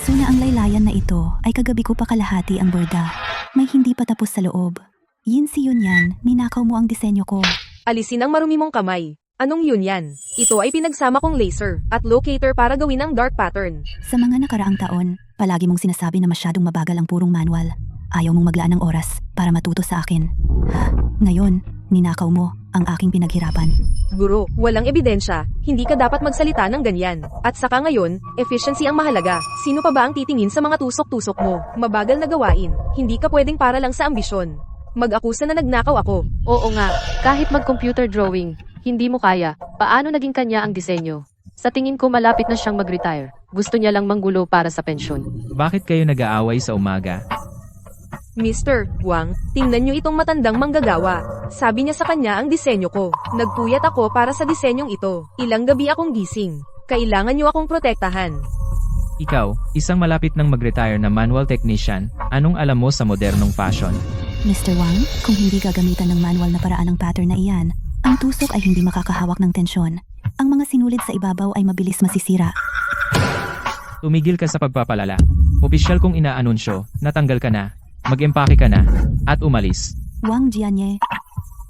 So na ang laylayan na ito ay kagabi ko pa kalahati ang borda. May hindi pa tapos sa loob. Yin si yun yan, ninakaw mo ang disenyo ko. Alisin ang marumi mong kamay. Anong yun yan? Ito ay pinagsama kong laser at locator para gawin ang dark pattern. Sa mga nakaraang taon, palagi mong sinasabi na masyadong mabagal ang purong manual. Ayaw mong maglaan ng oras para matuto sa akin. Ngayon, ninakaw mo ang aking pinaghirapan. Guro, walang ebidensya. Hindi ka dapat magsalita ng ganyan. At saka ngayon, efficiency ang mahalaga. Sino pa ba ang titingin sa mga tusok-tusok mo? Mabagal na gawain. Hindi ka pwedeng para lang sa ambisyon. Mag-akusa na nagnakaw ako. Oo nga, kahit mag-computer drawing, hindi mo kaya. Paano naging kanya ang disenyo? Sa tingin ko malapit na siyang mag-retire. Gusto niya lang manggulo para sa pensyon. Bakit kayo nag-aaway sa umaga? Mr. Wang, tingnan niyo itong matandang manggagawa. Sabi niya sa kanya ang disenyo ko. Nagpuyat ako para sa disenyong ito. Ilang gabi akong gising. Kailangan niyo akong protektahan. Ikaw, isang malapit ng mag-retire na manual technician, anong alam mo sa modernong fashion? Mr. Wang, kung hindi gagamitan ng manual na paraan ng pattern na iyan, ang tusok ay hindi makakahawak ng tensyon. Ang mga sinulid sa ibabaw ay mabilis masisira. Tumigil ka sa pagpapalala. Opisyal kong inaanunsyo, natanggal ka na, mag-empake ka na, at umalis. Wang Jianye,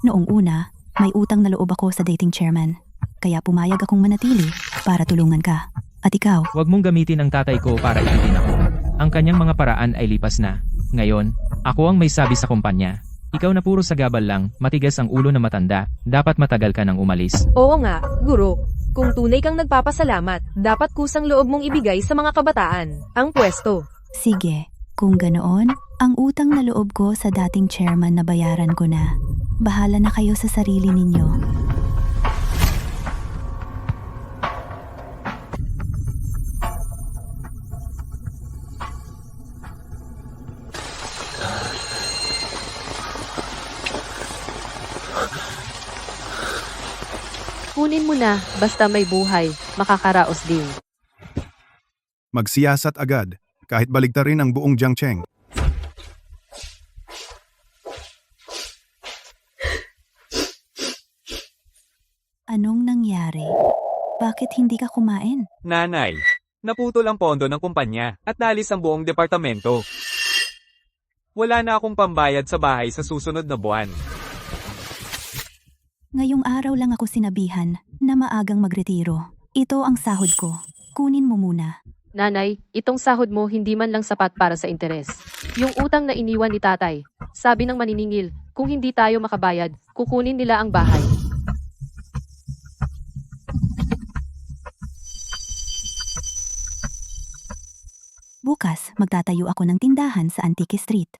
noong una, may utang na loob ako sa dating chairman. Kaya pumayag akong manatili para tulungan ka. At ikaw, Huwag mong gamitin ang tatay ko para ipitin ako. Ang kanyang mga paraan ay lipas na. Ngayon, ako ang may sabi sa kumpanya. Ikaw na puro sagabal lang, matigas ang ulo na matanda, dapat matagal ka nang umalis. Oo nga, guro. Kung tunay kang nagpapasalamat, dapat kusang loob mong ibigay sa mga kabataan ang pwesto. sige, kung ganoon, ang utang na loob ko sa dating chairman na bayaran ko na. Bahala na kayo sa sarili ninyo. Kunin mo na, basta may buhay, makakaraos din. Magsiyasat agad, kahit baligtarin ang buong Jiangcheng. Anong nangyari? Bakit hindi ka kumain? Nanay, naputol ang pondo ng kumpanya at nalis ang buong departamento. Wala na akong pambayad sa bahay sa susunod na buwan. Ngayong araw lang ako sinabihan na maagang magretiro. Ito ang sahod ko. Kunin mo muna. Nanay, itong sahod mo hindi man lang sapat para sa interes. Yung utang na iniwan ni tatay, sabi ng maniningil, kung hindi tayo makabayad, kukunin nila ang bahay. Bukas, magtatayo ako ng tindahan sa Antique Street.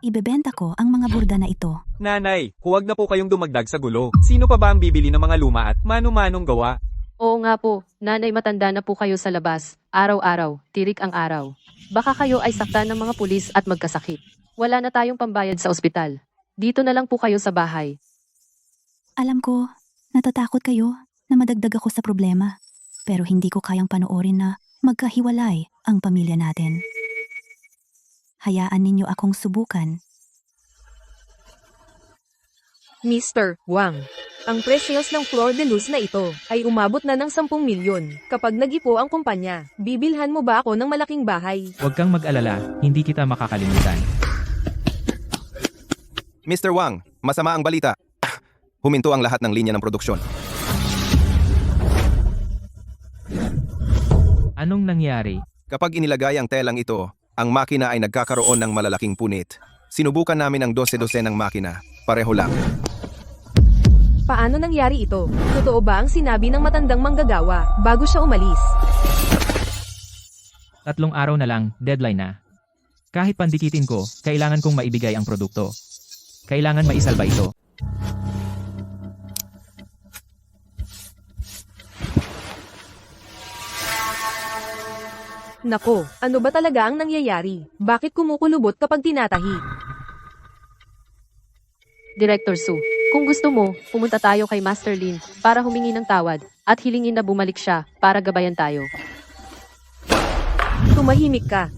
Ibebenta ko ang mga burda na ito. Nanay, huwag na po kayong dumagdag sa gulo. Sino pa ba ang bibili ng mga luma at mano-manong gawa? Oo nga po, nanay matanda na po kayo sa labas. Araw-araw, tirik ang araw. Baka kayo ay saktan ng mga pulis at magkasakit. Wala na tayong pambayad sa ospital. Dito na lang po kayo sa bahay. Alam ko, natatakot kayo na madagdag ako sa problema. Pero hindi ko kayang panoorin na magkahiwalay ang pamilya natin. Hayaan ninyo akong subukan. Mr. Wang, ang pre-sales ng Flor de Luz na ito ay umabot na ng 10 milyon. Kapag nag-ipo ang kumpanya, bibilhan mo ba ako ng malaking bahay? Huwag kang mag-alala, hindi kita makakalimutan. Mr. Wang, masama ang balita. Huminto ang lahat ng linya ng produksyon. Anong nangyari? Kapag inilagay ang telang ito, ang makina ay nagkakaroon ng malalaking punit. Sinubukan namin ang 12-12 ng makina. Pareho lang. Paano nangyari ito? Totoo ba ang sinabi ng matandang manggagawa bago siya umalis? 3 araw na lang, deadline na. Kahit pandikitin ko, kailangan kong maibigay ang produkto. Kailangan maisalba ito. Nako, ano ba talaga ang nangyayari? Bakit kumukulubot kapag tinatahi? Director Su, kung gusto mo, pumunta tayo kay Master Lin para humingi ng tawad at hilingin na bumalik siya para gabayan tayo. Tumahimik ka.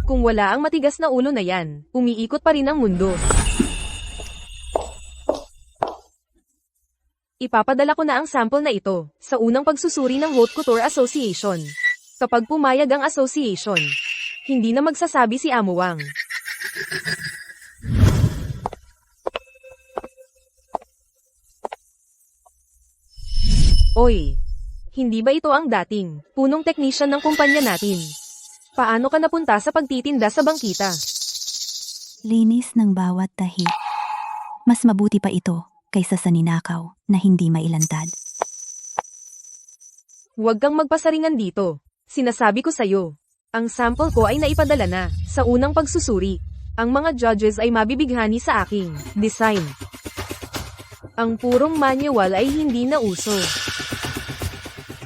Kung wala ang matigas na ulo na yan, umiikot pa rin ang mundo. Ipapadala ko na ang sample na ito sa unang pagsusuri ng Haute Couture Association. Kapag pumayag ang association, Hindi na magsasabi si Amo Wang. Oy, hindi ba ito ang dating punong technician ng kumpanya natin? Paano ka napunta sa pagtitinda sa bangkita? Linis ng bawat tahi. Mas mabuti pa ito kaysa sa ninakaw na hindi mailantad. Huwag kang magpasaringan dito. Sinasabi ko sa'yo. Ang sample ko ay naipadala na sa unang pagsusuri. Ang mga judges ay mabibighani sa aking design. Ang purong manual ay hindi na uso.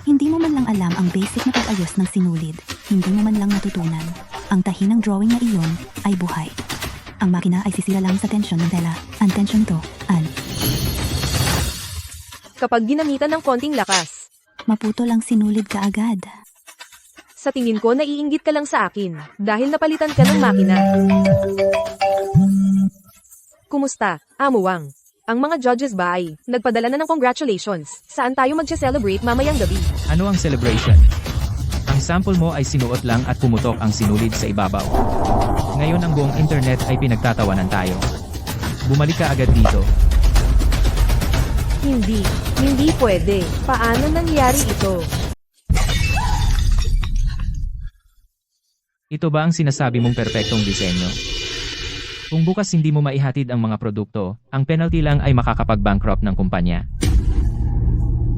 Hindi mo man lang alam ang basic na pag-ayos ng sinulid. Hindi mo man lang natutunan. Ang tahi ng drawing na iyon ay buhay. Ang makina ay sisira lang sa tensyon ng tela. Ang tensyon ito, Kapag ginamitan ng konting lakas, maputo lang sinulid ka agad. sa tingin ko naiinggit ka lang sa akin dahil napalitan ka ng makina. Kumusta, Amo Wang? Ang mga judges ba ay nagpadala na ng congratulations? Saan tayo magse-celebrate mamayang gabi? Ano ang celebration? Ang sample mo ay sinuot lang at pumutok ang sinulid sa ibabaw. Ngayon ang buong internet ay pinagtatawanan tayo. Bumalik ka agad dito. Hindi pwede. Paano nangyari ito? Ito ba ang sinasabi mong perpektong disenyo? Kung bukas hindi mo maihatid ang mga produkto, ang penalty lang ay makakapag-bankrupt ng kumpanya.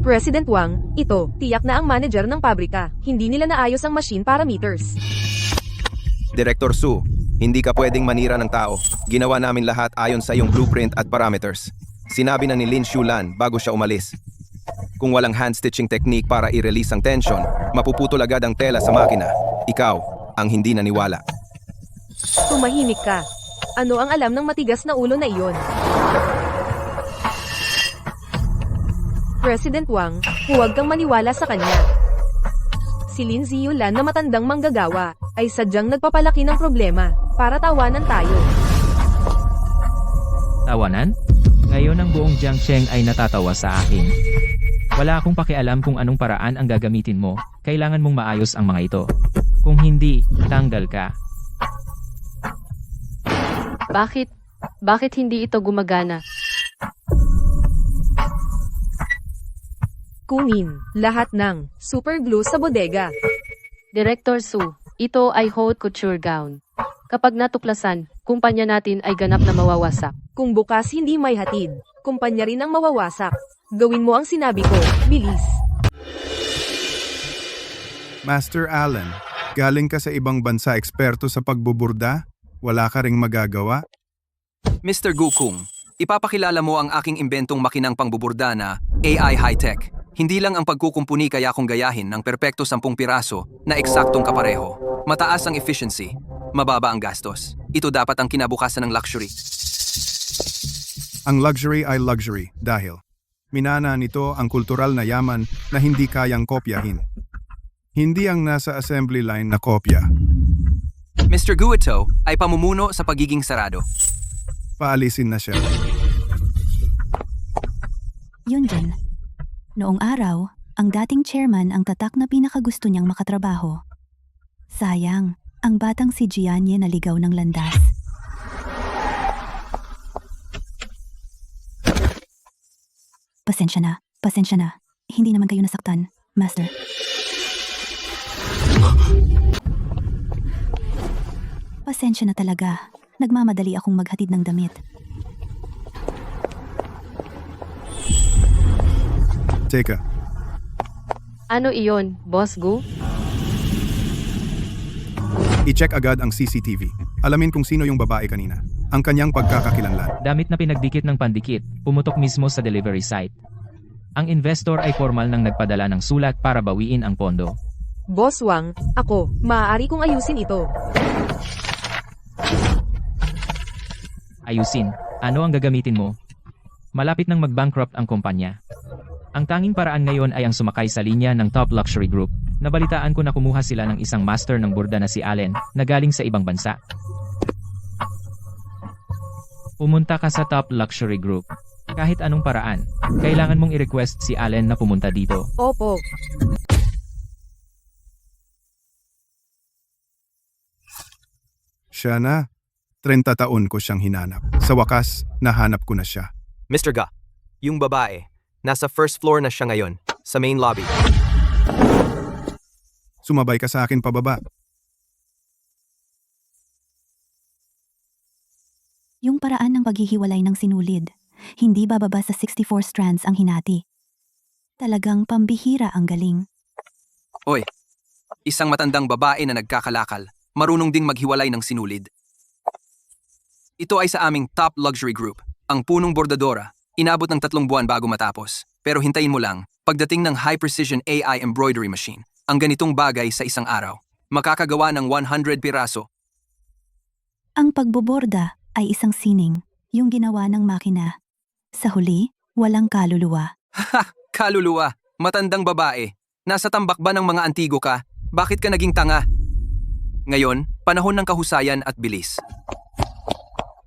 President Wang, ito, tiyak na ang manager ng pabrika. Hindi nila naayos ang machine parameters. Director Su, hindi ka pwedeng manira ng tao. Ginawa namin lahat ayon sa iyong blueprint at parameters. Sinabi na ni Lin Shulan bago siya umalis. Kung walang hand-stitching technique para i-release ang tension, mapuputol agad ang tela sa makina. Ikaw, ang hindi naniwala. Tumahimik ka. Ano ang alam ng matigas na ulo na iyon? President Wang, huwag kang maniwala sa kanya. Si Lin Ziyulan na matandang manggagawa, ay sadyang nagpapalaki ng problema, para tawanan tayo. Tawanan? Ngayon ang buong Jiangcheng ay natatawa sa akin. Wala akong pakialam kung anong paraan ang gagamitin mo, kailangan mong maayos ang mga ito. Kung hindi, tanggal ka. Bakit hindi ito gumagana? Kunin lahat ng super glue sa bodega. Director Su, ito ay haute couture gown. Kapag natuklasan, kumpanya natin ay ganap na mawawasak. Kung bukas hindi may hatid, kumpanya rin ang mawawasak. Gawin mo ang sinabi ko, bilis. Master Allen, galing ka sa ibang bansa eksperto sa pagbuburda? Wala ka ring magagawa? Mr. Gukung, ipapakilala mo ang aking imbentong makinang pangbuburda na AI High-Tech. Hindi lang ang pagkukumpuni kaya kong gayahin ng perpekto 10 piraso na eksaktong kapareho. Mataas ang efficiency, mababa ang gastos. Ito dapat ang kinabukasan ng luxury. Ang luxury ay luxury dahil minana nito ang kultural na yaman na hindi kayang kopyahin. Hindi ang nasa assembly line na kopya. Mr. Guito ay pamumuno sa pagiging sarado. Paalisin na siya. Yun din. Noong araw, ang dating chairman ang tatak na pinakagusto niyang makatrabaho. Sayang, ang batang si Jianye naligaw ng landas. Pasensya na. Hindi naman kayo nasaktan, Master. Pasensya na talaga. Nagmamadali akong maghatid ng damit. Teka, Ano iyon, Boss Gu? i-check agad ang CCTV. Alamin kung sino yung babae kanina. Ang kanyang pagkakakilanlan. Damit na pinagdikit ng pandikit, pumutok mismo sa delivery site. Ang investor ay formal nang nagpadala ng sulat para bawiin ang pondo. Boss Wang, ako, maaari kong ayusin ito. Ayusin, ano ang gagamitin mo? Malapit nang mag-bankrupt ang kumpanya. Ang tanging paraan ngayon ay ang sumakay sa linya ng Top Luxury Group. Nabalitaan ko na kumuha sila ng isang master ng burda na si Allen, na galing sa ibang bansa. Pumunta ka sa Top Luxury Group. Kahit anong paraan, kailangan mong i-request si Allen na pumunta dito. Opo. Pasensya na. 30 taon ko siyang hinanap. Sa wakas, nahanap ko na siya. Mr. Ga, yung babae, nasa first floor na siya ngayon, sa main lobby. Sumabay ka sa akin pababa. Yung paraan ng paghihiwalay ng sinulid, hindi bababa sa 64 strands ang hinati. Talagang pambihira ang galing. Oy, isang matandang babae na nagkakalakal, marunong ding maghiwalay ng sinulid. Ito ay sa aming top luxury group, ang punong bordadora. Inabot ng 3 buwan bago matapos. Pero hintayin mo lang, pagdating ng high-precision AI embroidery machine, ang ganitong bagay sa isang araw, makakagawa ng 100 piraso. Ang pagboborda ay isang sining, yung ginawa ng makina. Sa huli, walang kaluluwa. Ha! Kaluluwa! Matandang babae! Nasa tambak ba ng mga antigo ka? Bakit ka naging tanga? Ngayon, panahon ng kahusayan at bilis.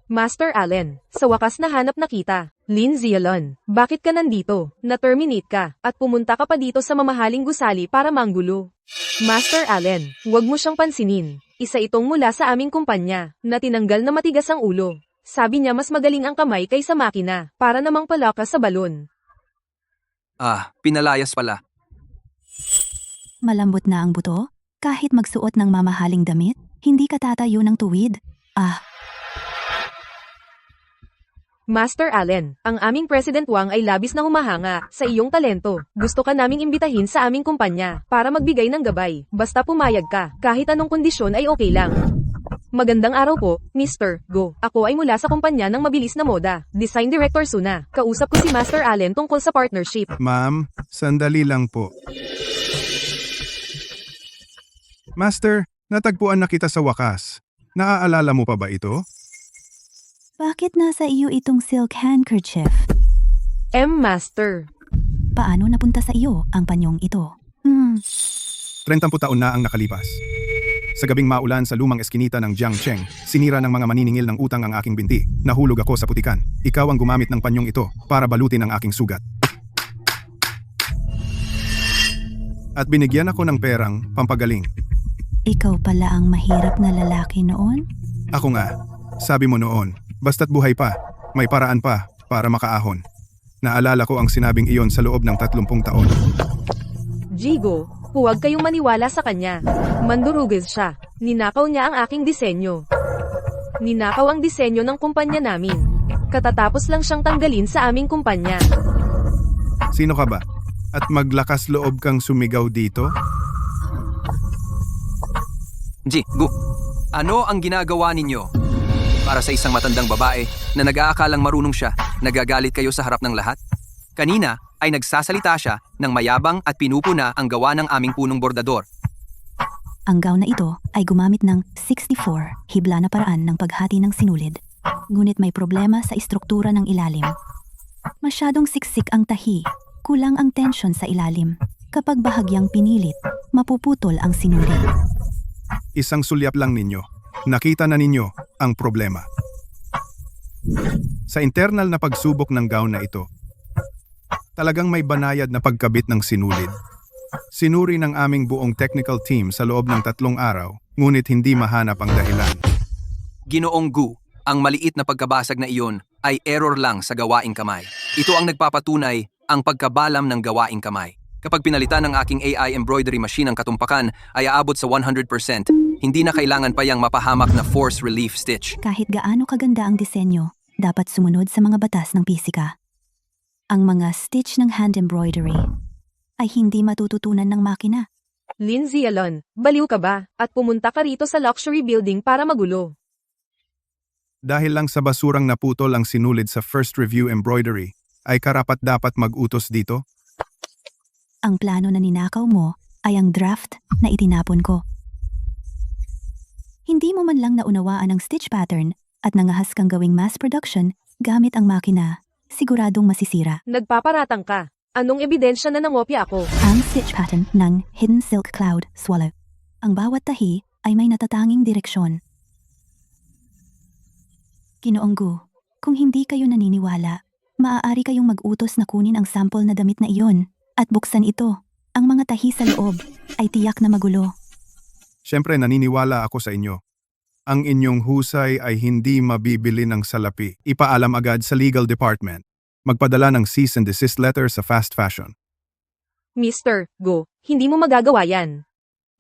Master Allen, sa wakas nahanap na kita. Lin Zialon, bakit ka nandito? Na-terminate ka, at pumunta ka pa dito sa mamahaling gusali para manggulo. Master Allen, huwag mo siyang pansinin. Isa itong mula sa aming kumpanya, na tinanggal na matigas ang ulo. Sabi niya mas magaling ang kamay kaysa makina, para namang palakas sa balon. Ah, pinalayas pala. Malambot na ang buto? Kahit magsuot ng mamahaling damit, hindi ka tatayo ng tuwid? Ah, Master Allen, ang aming President Wang ay labis na humahanga sa iyong talento. Gusto ka naming imbitahin sa aming kumpanya para magbigay ng gabay. Basta pumayag ka, kahit anong kondisyon ay okay lang. Magandang araw po, Mr. Go. Ako ay mula sa kumpanya ng mabilis na moda, Design Director Suna. Kausap ko si Master Allen tungkol sa partnership. Ma'am, sandali lang po. Master, natagpuan na kita sa wakas. Naaalala mo pa ba ito? bakit nasa iyo itong silk handkerchief? Master. Paano napunta sa iyo ang panyong ito? 30 taon na ang nakalipas. Sa gabing maulan sa lumang eskinita ng Jiangcheng, sinira ng mga maniningil ng utang ang aking binti. Nahulog ako sa putikan. Ikaw ang gumamit ng panyong ito para balutin ang aking sugat. At binigyan ako ng perang pampagaling. Ikaw pala ang mahirap na lalaki noon? Ako nga, sabi mo noon, basta't buhay pa, may paraan pa para makaahon. Naalala ko ang sinabing iyon sa loob ng 30 taon. Jigo, huwag kayong maniwala sa kanya. Mandurugis siya. Ninakaw niya ang aking disenyo. Ninakaw ang disenyo ng kumpanya namin. Katatapos lang siyang tanggalin sa aming kumpanya. Sino ka ba? At maglakas loob kang sumigaw dito? Gu, ano ang ginagawa ninyo? Para sa isang matandang babae na nag-aakalang marunong siya, nagagalit kayo sa harap ng lahat? Kanina ay nagsasalita siya ng mayabang at pinupuna ang gawa ng aming punong bordador. Ang gown na ito ay gumamit ng 64 hibla na paraan ng paghati ng sinulid. Ngunit may problema sa istruktura ng ilalim. Masyadong siksik ang tahi, kulang ang tensyon sa ilalim. Kapag bahagyang pinilit, mapuputol ang sinulid. Isang sulyap lang ninyo. Nakita na ninyo ang problema. Sa internal na pagsubok ng gown na ito, talagang may banayad na pagkabit ng sinulid. Sinuri ng aming buong technical team sa loob ng 3 araw, ngunit hindi mahanap ang dahilan. Ginoong Gu, ang maliit na pagkabasag na iyon ay error lang sa gawaing kamay. Ito ang nagpapatunay ang pagkabalam ng gawaing kamay. Kapag pinalitan ng aking AI embroidery machine ang katumpakan ay aabot sa 100%. Hindi na kailangan pa yang mapahamak na force relief stitch. Kahit gaano kaganda ang disenyo, dapat sumunod sa mga batas ng pisika. Ang mga stitch ng hand embroidery ay hindi matututunan ng makina. Lin Zialon, baliw ka ba? At pumunta ka rito sa luxury building para magulo. Dahil lang sa basurang naputol ang sinulid sa first review embroidery, ay karapat-dapat mag-utos dito? Ang plano na ninakaw mo ay ang draft na itinapon ko. Hindi mo man lang naunawaan ang stitch pattern at nangahas kang gawing mass production gamit ang makina. Siguradong masisira. Nagpaparatang ka. Anong ebidensya na nangopya ako? Ang stitch pattern ng Hidden Silk Cloud Swallow. Ang bawat tahi ay may natatanging direksyon. Ginoong Gu, kung hindi kayo naniniwala, maaari kayong mag-utos na kunin ang sample na damit na iyon at buksan ito. Ang mga tahi sa loob ay tiyak na magulo. Siyempre naniniwala ako sa inyo. Ang inyong husay ay hindi mabibili ng salapi. Ipaalam agad sa legal department. Magpadala ng cease and desist letter sa fast fashion. Mr. Go, hindi mo magagawa yan.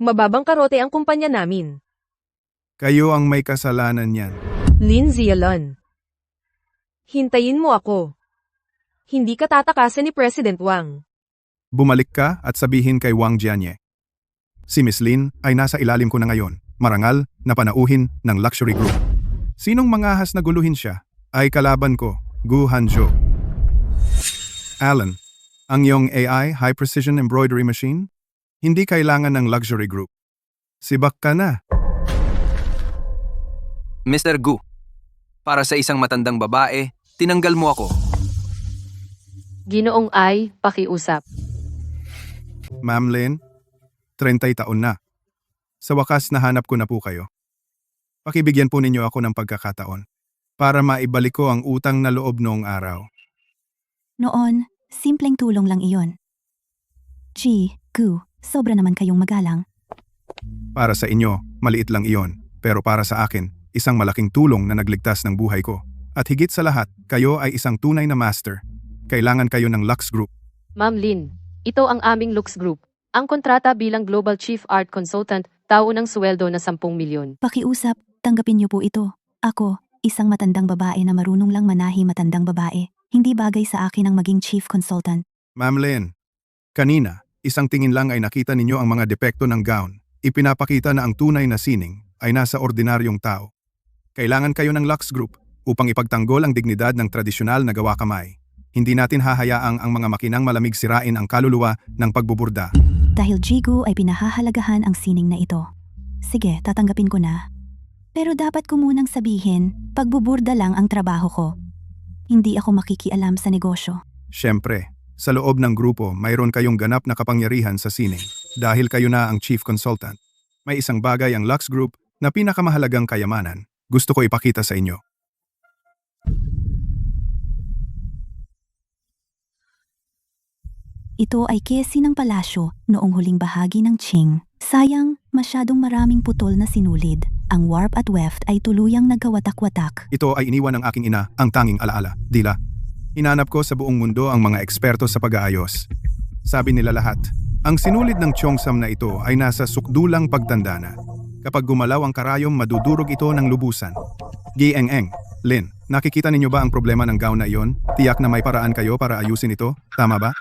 Mababang karote ang kumpanya namin. Kayo ang may kasalanan niyan. Lin Zialon. Hintayin mo ako. Hindi ka tatakasan ni President Wang. Bumalik ka at sabihin kay Wang Jianye. Si Miss Lin ay nasa ilalim ko na ngayon, marangal na panauhin ng luxury group. Sinong mangahas na guluhin siya ay kalaban ko, Gu Hanzhou. Alan, ang iyong AI high precision embroidery machine, hindi kailangan ng luxury group. Sibak ka na. Mr. Gu, para sa isang matandang babae, tinanggal mo ako. Ginoong Ai, pakiusap. Ma'am Lin, 30 taon na. Sa wakas nahanap ko na po kayo. Pakibigyan po ninyo ako ng pagkakataon para maibalik ko ang utang na loob noong araw. Noon, simpleng tulong lang iyon. Gu, sobra naman kayong magalang. Para sa inyo, maliit lang iyon, pero para sa akin, isang malaking tulong na nagligtas ng buhay ko. At higit sa lahat, kayo ay isang tunay na master. Kailangan kayo ng Lux Group. Ma'am Lin, ito ang aming Lux Group. Ang kontrata bilang Global Chief Art Consultant, taon ng sweldo na 10 milyon. Pakiusap, tanggapin niyo po ito. Ako, isang matandang babae na marunong lang manahi matandang babae. Hindi bagay sa akin ang maging chief consultant. Ma'am Lin, kanina, isang tingin lang ay nakita ninyo ang mga depekto ng gown. Ipinapakita na ang tunay na sining ay nasa ordinaryong tao. Kailangan kayo ng Lux Group upang ipagtanggol ang dignidad ng tradisyonal na gawa kamay. Hindi natin hahayaang ang mga makinang malamig sirain ang kaluluwa ng pagbuburda. Dahil Jigu ay pinahahalagahan ang sining na ito. Sige, tatanggapin ko na. Pero dapat ko munang sabihin, pagbuburda lang ang trabaho ko. Hindi ako makikialam sa negosyo. Siyempre, sa loob ng grupo mayroon kayong ganap na kapangyarihan sa sining. Dahil kayo na ang chief consultant. May isang bagay ang Lux Group na pinakamahalagang kayamanan. Gusto ko ipakita sa inyo. Ito ay kesi ng palasyo noong huling bahagi ng Qing. Sayang, masyadong maraming putol na sinulid. Ang warp at weft ay tuluyang nagkawatak-watak. Ito ay iniwan ng aking ina, ang tanging alaala, Dila. Hinanap ko sa buong mundo ang mga eksperto sa pag-aayos. Sabi nila lahat, ang sinulid ng Cheongsam na ito ay nasa sukdulang pagtanda na. Kapag gumalaw ang karayom, madudurog ito ng lubusan. Gieng-eng, Lin, nakikita ninyo ba ang problema ng gown na iyon? Tiyak na may paraan kayo para ayusin ito, tama ba?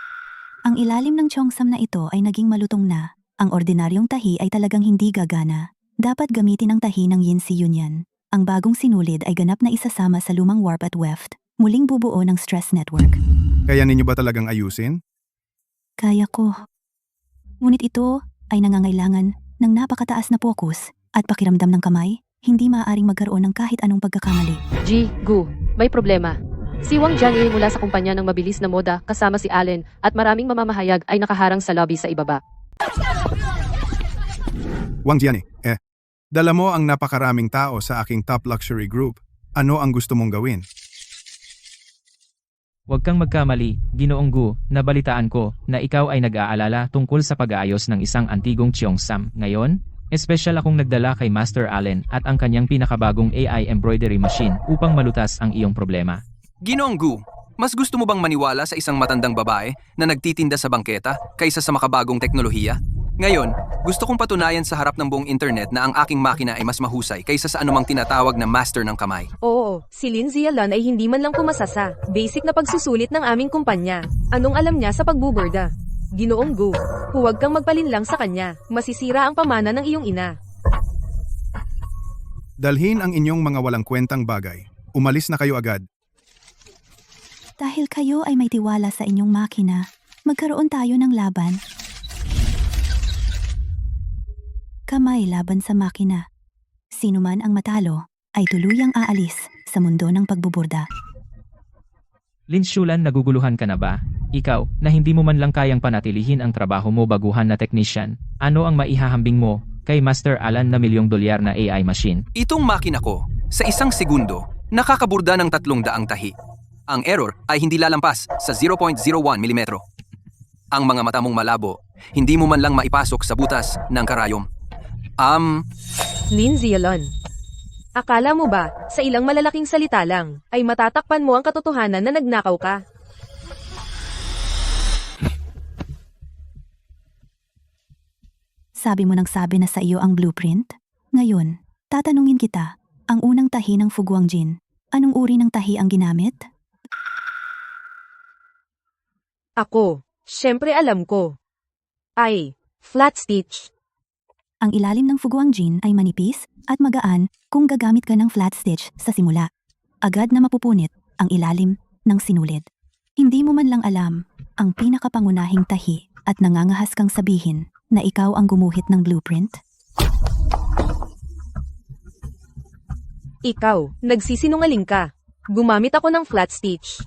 Ang ilalim ng Cheongsam na ito ay naging malutong na. Ang ordinaryong tahi ay talagang hindi gagana. Dapat gamitin ang tahi ng Yin Si Yunyan. Ang bagong sinulid ay ganap na isasama sa lumang warp at weft. Muling bubuo ng stress network. Kaya ninyo ba talagang ayusin? Kaya ko. Ngunit ito ay nangangailangan ng napakataas na focus at pakiramdam ng kamay. Hindi maaaring magkaroon ng kahit anong pagkakamali. Gu, may problema. Si Wang Jianye mula sa kumpanya ng mabilis na moda kasama si Allen at maraming mamamahayag ay nakaharang sa lobby sa ibaba. Wang Jianye, dala mo ang napakaraming tao sa aking top luxury group. Ano ang gusto mong gawin? Huwag kang magkamali, Ginoong Gu, nabalitaan ko na ikaw ay nag-aalala tungkol sa pag-aayos ng isang antigong Cheongsam. Ngayon, espesyal akong nagdala kay Master Allen at ang kanyang pinakabagong AI embroidery machine upang malutas ang iyong problema. Ginoong Gu, mas gusto mo bang maniwala sa isang matandang babae na nagtitinda sa bangketa kaysa sa makabagong teknolohiya? Ngayon, gusto kong patunayan sa harap ng buong internet na ang aking makina ay mas mahusay kaysa sa anumang tinatawag na master ng kamay. Oo, si Lin Zialon ay hindi man lang pumasa sa basic na pagsusulit ng aming kumpanya. Anong alam niya sa pagbuburda? Ginoong Gu, huwag kang magpalinlang sa kanya. Masisira ang pamana ng iyong ina. Dalhin ang inyong mga walang kwentang bagay. Umalis na kayo agad. Dahil kayo ay may tiwala sa inyong makina, magkaroon tayo ng laban. Kamay laban sa makina. Sino man ang matalo ay tuluyang aalis sa mundo ng pagbuburda. Lin Shulan, naguguluhan ka na ba? Ikaw, na hindi mo man lang kayang panatilihin ang trabaho mo baguhan na technician, ano ang maihahambing mo kay Master Alan na $1,000,000 na AI machine? Itong makina ko, sa isang segundo, nakakaburda ng 300 tahi. Ang error ay hindi lalampas sa 0.01 mm. Ang mga mata mong malabo, hindi mo man lang maipasok sa butas ng karayom. Lin Zialon. Akala mo ba, sa ilang malalaking salita lang, ay matatakpan mo ang katotohanan na nagnakaw ka? Sabi mo nang sabi na sa iyo ang blueprint? Ngayon, tatanungin kita, ang unang tahi ng Fuguang Jin, anong uri ng tahi ang ginamit? Ako, syempre alam ko. Ay, flat stitch. Ang ilalim ng Fuguang Jin ay manipis at magaan kung gagamit ka ng flat stitch sa simula. Agad na mapupunit ang ilalim ng sinulid. Hindi mo man lang alam ang pinakapangunahing tahi at nangangahas kang sabihin na ikaw ang gumuhit ng blueprint? Ikaw, nagsisinungaling ka. Gumamit ako ng flat stitch.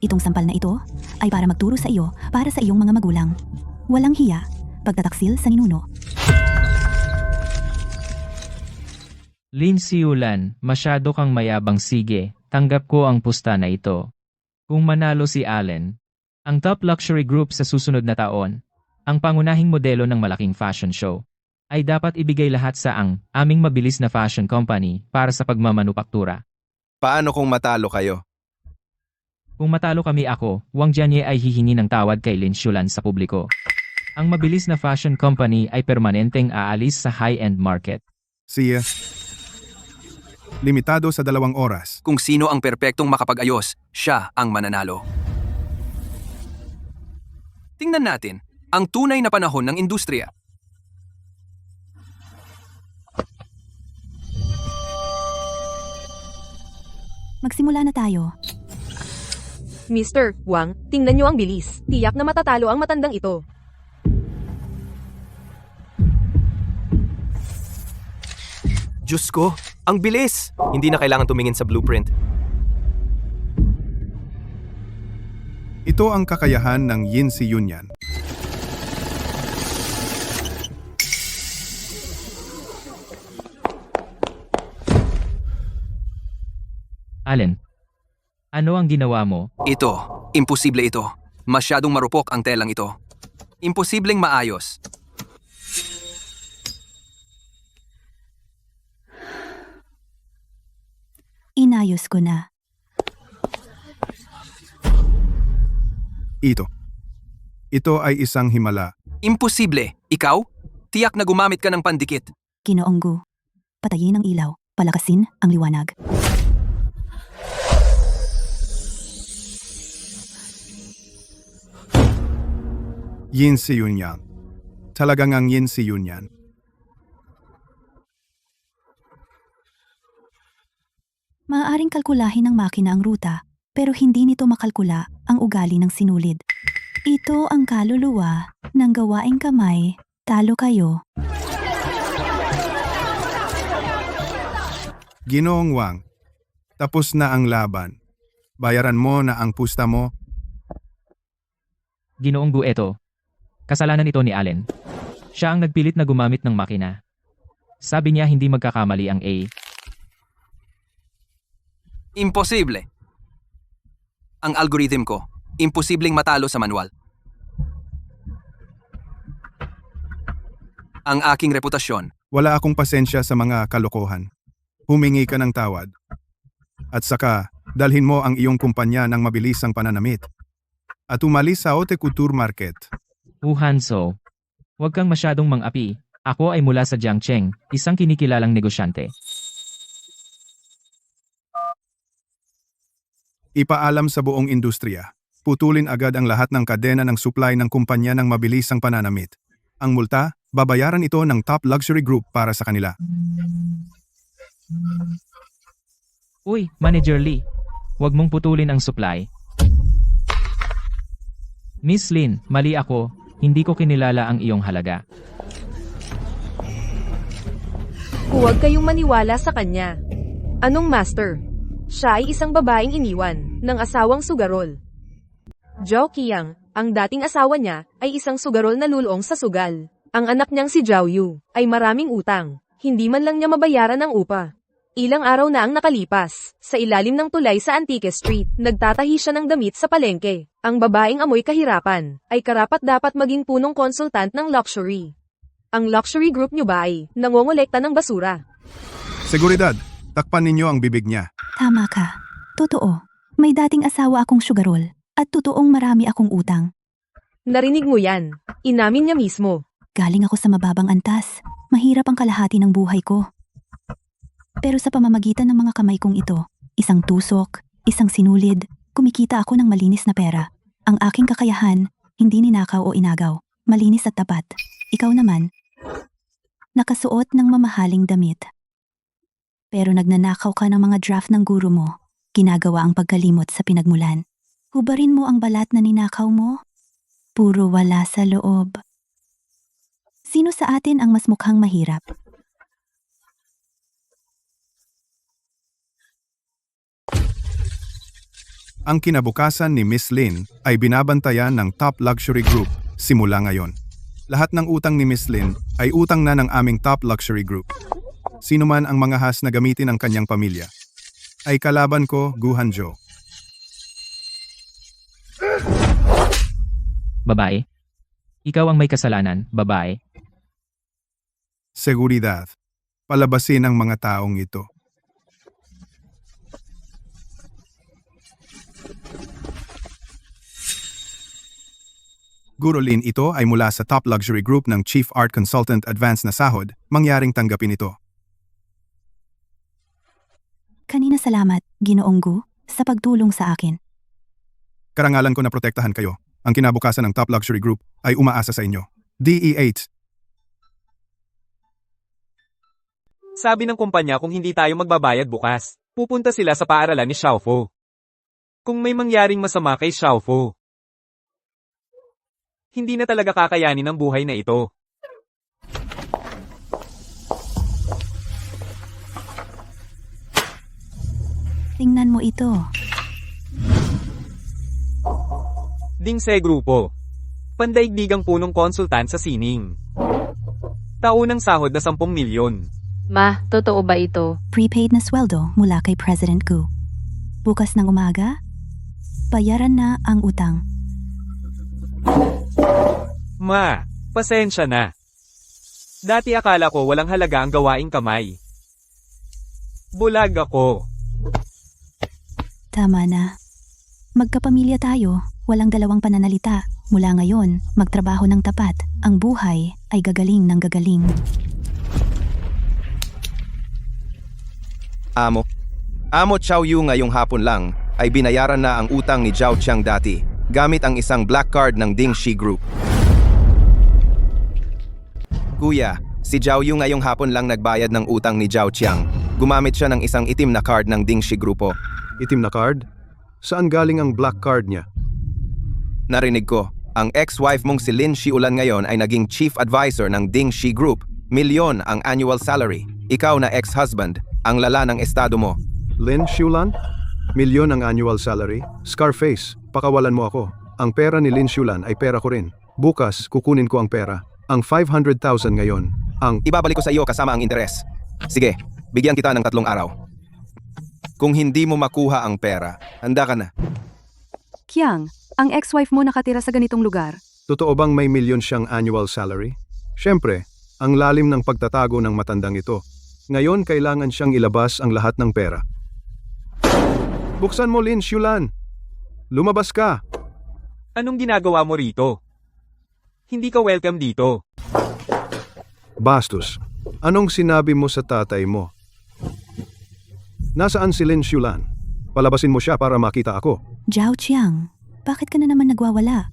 Itong sampal na ito ay para magturo sa iyo para sa iyong mga magulang. Walang hiya, pagtataksil sa ninuno. Lin Siulan, masyado kang mayabang, sige, tanggap ko ang pusta na ito. Kung manalo si Allen, ang top luxury group sa susunod na taon, ang pangunahing modelo ng malaking fashion show, ay dapat ibigay lahat sa aming mabilis na fashion company para sa pagmamanupaktura. Paano kung matalo kayo? Kung matalo kami, Wang Jianye ay hihingi ng tawad kay Lin Siulan sa publiko. Ang mabilis na fashion company ay permanenteng aalis sa high-end market. Siya. Limitado sa 2 oras. Kung sino ang perpektong makapag-ayos, siya ang mananalo. Tingnan natin ang tunay na panahon ng industriya. Magsimula na tayo. Mr. Wang, tingnan niyo ang bilis. Tiyak na matatalo ang matandang ito. Diyos ko, ang bilis! Hindi na kailangan tumingin sa blueprint. Ito ang kakayahan ng Yin Si Yunyan. Allen, ano ang ginawa mo? Ito, imposible ito. Masyadong marupok ang telang ito. Imposibleng maayos. Inayos ko na. Ito ay isang himala. Imposible. Ikaw? Tiyak na gumamit ka ng pandikit. Ginoong Gu. Patayin ang ilaw, palakasin ang liwanag. Yin Si Yunyan. Talagang ang Yin Si Yunyan. Maaaring kalkulahin ng makina ang ruta, pero hindi nito makalkula ang ugali ng sinulid. Ito ang kaluluwa ng gawaing kamay. Talo kayo. Ginoong Wang, tapos na ang laban. Bayaran mo na ang pusta mo. Ginoong Gu, eto. Kasalanan ito ni Allen. Siya ang nagpilit na gumamit ng makina. Sabi niya hindi magkakamali ang A. Imposible. Ang algorithm ko, imposibleng matalo sa manual. Ang aking reputasyon, Wala akong pasensya sa mga kalokohan. Humingi ka ng tawad. At saka, dalhin mo ang iyong kumpanya ng mabilisang pananamit. At umalis sa Haute Couture Market. Hanso, huwag kang masyadong mang-api. Ako ay mula sa Jiangcheng, isang kinikilalang negosyante. Ipaalam sa buong industriya. Putulin agad ang lahat ng kadena ng supply ng kumpanya ng mabilisang pananamit. Ang multa, babayaran ito ng top luxury group para sa kanila. Uy, Manager Lee, huwag mong putulin ang supply. Miss Lin, mali ako, hindi ko kinilala ang iyong halaga. Huwag kayong maniwala sa kanya. Anong master? Siya ay isang babaeng iniwan ng asawang sugarol. Zhao Qiang, ang dating asawa niya, ay isang sugarol na lulong sa sugal. Ang anak niyang si Zhao Yu ay maraming utang. Hindi man lang niya mabayaran ang upa. Ilang araw na ang nakalipas, sa ilalim ng tulay sa Antique Street, nagtatahi siya ng damit sa palengke. Ang babaeng amoy kahirapan, ay karapat-dapat maging punong konsultant ng luxury. Ang luxury group nyo ba ay nangongolekta ng basura? Seguridad, takpan ninyo ang bibig niya. Tama ka. Totoo. May dating asawa akong sugarol. At totoong marami akong utang. Narinig mo yan. Inamin niya mismo. Galing ako sa mababang antas. Mahirap ang kalahati ng buhay ko. Pero sa pamamagitan ng mga kamay kong ito, isang tusok, isang sinulid, kumikita ako ng malinis na pera. Ang aking kakayahan, hindi ninakaw o inagaw. Malinis at tapat. Ikaw naman, nakasuot ng mamahaling damit. Pero nagnanakaw ka ng mga draft ng guro mo. Ginagawa ang pagkalimot sa pinagmulan. Hubarin mo ang balat na ninakaw mo. Puro wala sa loob. Sino sa atin ang mas mukhang mahirap? Ang kinabukasan ni Miss Lin ay binabantayan ng Top Luxury Group simula ngayon. Lahat ng utang ni Miss Lin ay utang na ng aming Top Luxury Group. Sino man ang mga has na gamitin ang kanyang pamilya ay kalaban ko, Guhanjo. Babae? Ikaw ang may kasalanan, babae. Seguridad. Palabasin ang mga taong ito. Guro Lin, ito ay mula sa Top Luxury Group ng Chief Art Consultant Advance na sahod, mangyaring tanggapin ito. Kanina salamat, Ginoong Gu, sa pagtulong sa akin. Karangalan ko na protektahan kayo. Ang kinabukasan ng Top Luxury Group ay umaasa sa inyo. DE8. Sabi ng kumpanya kung hindi tayo magbabayad bukas, pupunta sila sa paaralan ni Xiaofo. Kung may mangyaring masama kay Xiaofo, hindi na talaga kakayanin ang buhay na ito. Tingnan mo ito. Dingse Grupo. Pandaigdigang punong konsultan sa sining. Taunang sahod na 10 milyon. Ma, totoo ba ito? Prepaid na sweldo mula kay President Gu. Bukas ng umaga, bayaran na ang utang. Ma, pasensya na. Dati akala ko walang halaga ang gawaing kamay. Bulag ako. Tama na. Magkapamilya tayo, walang dalawang pananalita. Mula ngayon, magtrabaho ng tapat. Ang buhay ay gagaling ng gagaling. Amo Chow Yu ngayong hapon lang ay binayaran na ang utang ni Zhao Qiang dati gamit ang isang black card ng Ding Shi Group. Kuya, si Zhao Yu ngayong hapon lang nagbayad ng utang ni Zhao Qiang. Gumamit siya ng isang itim na card ng Ding Shi Grupo. Itim na card? Saan galing ang black card niya? Narinig ko, ang ex-wife mong si Lin Xiulan ngayon ay naging chief advisor ng Ding Shi Group. Milyon ang annual salary. Ikaw na ex-husband, ang lala ng estado mo. Lin Xiulan? Milyon ang annual salary? Scarface, pakawalan mo ako. Ang pera ni Lin Xiulan ay pera ko rin. Bukas, kukunin ko ang pera. Ang 500,000 ngayon. Ang Ibabalik ko sa iyo kasama ang interes. Sige, bigyan kita ng 3 araw. Kung hindi mo makuha ang pera, handa ka na. Qiang, ang ex-wife mo nakatira sa ganitong lugar. totoo bang may milyon siyang annual salary? Siyempre, ang lalim ng pagtatago ng matandang ito. Ngayon kailangan siyang ilabas ang lahat ng pera. Buksan mo, Lin Xiulan. Lumabas ka. Anong ginagawa mo rito? Hindi ka welcome dito. Bastos, anong sinabi mo sa tatay mo? Nasaan si Lin Xiulan? Palabasin mo siya para makita ako. Zhao Qiang, bakit ka na naman nagwawala?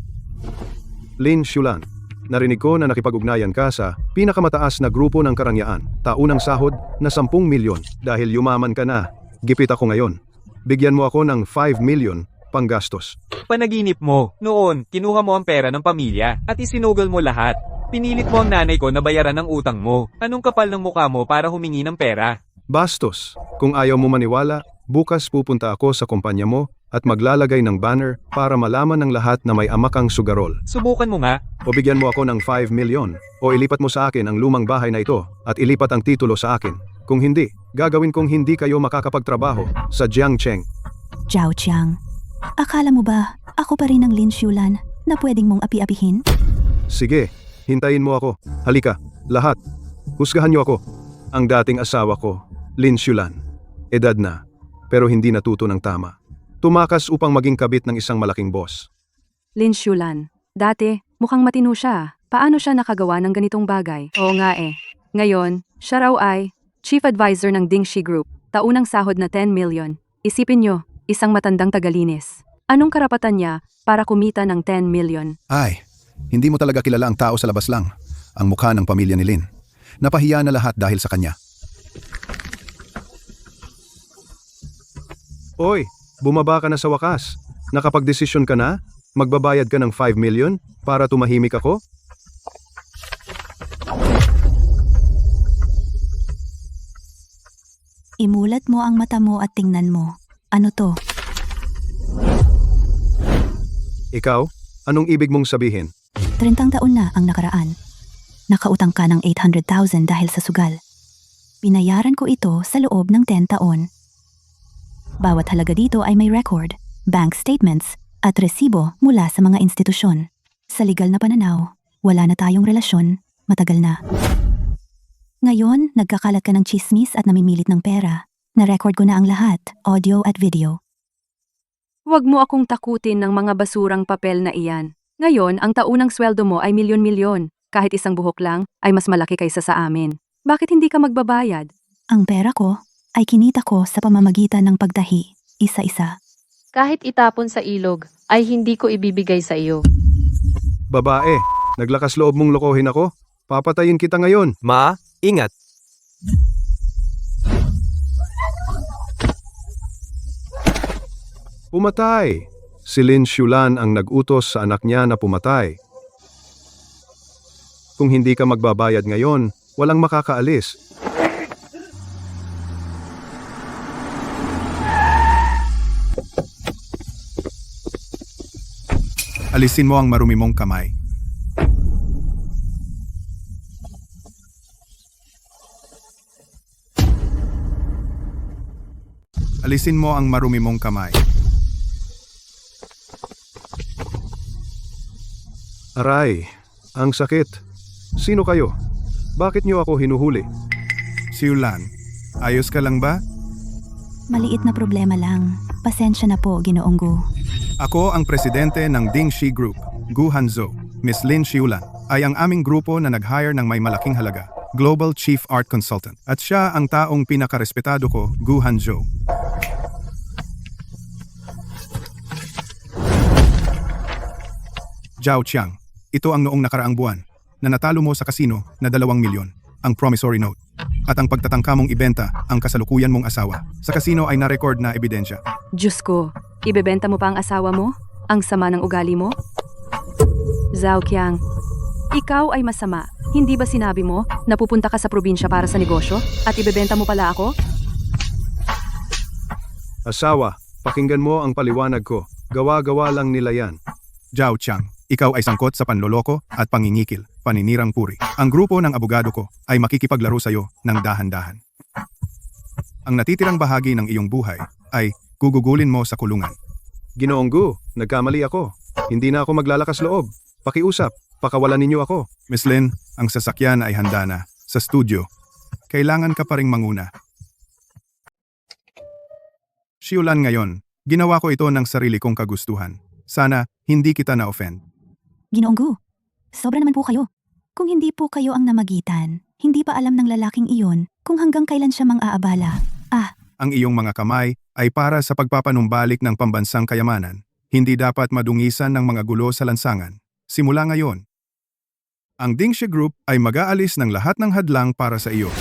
Lin Xiulan, narinig ko na nakipag-ugnayan ka sa pinakamataas na grupo ng karangyaan, taunang sahod na 10 milyon. Dahil yumaman ka na, gipit ako ngayon. Bigyan mo ako ng 5 milyon panggastos. Panaginip mo. Noon, kinuha mo ang pera ng pamilya at isinugol mo lahat. Pinilit mo ang nanay ko na bayaran ang utang mo. Anong kapal ng mukha mo para humingi ng pera? Bastos, kung ayaw mo maniwala, bukas pupunta ako sa kumpanya mo at maglalagay ng banner para malaman ng lahat na may ama kang sugarol. Subukan mo nga. O bigyan mo ako ng 5 milyon o ilipat mo sa akin ang lumang bahay na ito at ilipat ang titulo sa akin. Kung hindi, gagawin kong hindi kayo makakapagtrabaho sa Jiangcheng. Zhao Qiang, akala mo ba ako pa rin ang Lin Xiulan na pwedeng mong api-apihin? Sige, hintayin mo ako. Halika, Lahat. Husgahan niyo ako. Ang dating asawa ko, Lin Xulan. Edad na, pero hindi natuto ng tama. Tumakas upang maging kabit ng isang malaking boss. Lin Xulan. Dati, mukhang matino siya. Paano siya nakagawa ng ganitong bagay? Oo nga eh. Ngayon, siya raw ay Chief Advisor ng Dingxi Group. Taunang sahod na 10 million. Isipin nyo, isang matandang tagalinis. Anong karapatan niya para kumita ng 10 million? Ay, hindi mo talaga kilala ang tao sa labas lang. Ang mukha ng pamilya ni Lin. Napahiya na lahat dahil sa kanya. Oy, bumaba ka na sa wakas. Nakapagdesisyon ka na? Magbabayad ka ng 5 million para tumahimik ako? Imulat mo ang mata mo at tingnan mo. Ano to? Ikaw, anong ibig mong sabihin? 30 taon na ang nakaraan. Nakautang ka ng 800,000 dahil sa sugal. Binayaran ko ito sa loob ng 10 taon. Bawat halaga dito ay may record, bank statements, at resibo mula sa mga institusyon. Sa legal na pananaw, wala na tayong relasyon, matagal na. Ngayon, nagkakalat ka ng chismis at namimilit ng pera. Na-record ko na ang lahat, audio at video. Huwag mo akong takutin ng mga basurang papel na iyan. Ngayon, ang taunang sweldo mo ay milyon-milyon. Kahit isang buhok lang, ay mas malaki kaysa sa amin. Bakit hindi ka magbabayad? Ang pera ko ay kinita ko sa pamamagitan ng pagtahi, isa-isa. Kahit itapon sa ilog, ay hindi ko ibibigay sa iyo. Babae, naglakas loob mong lokohin ako? Papatayin kita ngayon. Ma, ingat. Pumatay. Si Lin Xulan ang nag-utos sa anak niya na pumatay. Kung hindi ka magbabayad ngayon, walang makakaalis. Alisin mo ang marumi mong kamay. Alisin mo ang marumi mong kamay. Aray, ang sakit. Sino kayo? Bakit niyo ako hinuhuli? Si Yulan, ayos ka lang ba? Maliit na problema lang. Pasensya na po, Ginoong Gu. Ako ang presidente ng Dingxi Group, Gu Hanzhou. Miss Lin Xulan ay ang aming grupo na nag-hire ng may malaking halaga, Global Chief Art Consultant. At siya ang taong pinakarespetado ko, Gu Hanzhou. Zhao Qiang, ito ang noong nakaraang buwan na natalo mo sa kasino na 2 milyon, ang promissory note. At ang pagtatangka mong ibenta ang kasalukuyan mong asawa sa kasino ay na-record na ebidensya. Diyos ko, ibebenta mo pa ang asawa mo? Ang sama ng ugali mo? Zhao Qiang, ikaw ay masama. Hindi ba sinabi mo na pupunta ka sa probinsya para sa negosyo at ibebenta mo pala ako? Asawa, pakinggan mo ang paliwanag ko. Gawa-gawa lang nila yan. Zhao Qiang, ikaw ay sangkot sa panloloko at pangingikil, paninirang puri. Ang grupo ng abogado ko ay makikipaglaro sa iyo ng dahan-dahan. Ang natitirang bahagi ng iyong buhay ay gugugulin mo sa kulungan. Ginoong Gu, nagkamali ako. Hindi na ako maglalakas loob. Pakiusap, pakawalan ninyo ako. Miss Lin, ang sasakyan ay handa na. Sa studio, kailangan ka pa ring manguna. Si Yulan ngayon, ginawa ko ito ng sarili kong kagustuhan. Sana hindi kita na-offend. Ginoong Gu, sobra naman po kayo. Kung hindi po kayo ang namagitan, hindi pa alam ng lalaking iyon kung hanggang kailan siya mang-aabala. Ang iyong mga kamay ay para sa pagpapanumbalik ng pambansang kayamanan. Hindi dapat madungisan ng mga gulo sa lansangan. Simula ngayon, ang Dingxi Group ay mag-aalis ng lahat ng hadlang para sa iyo.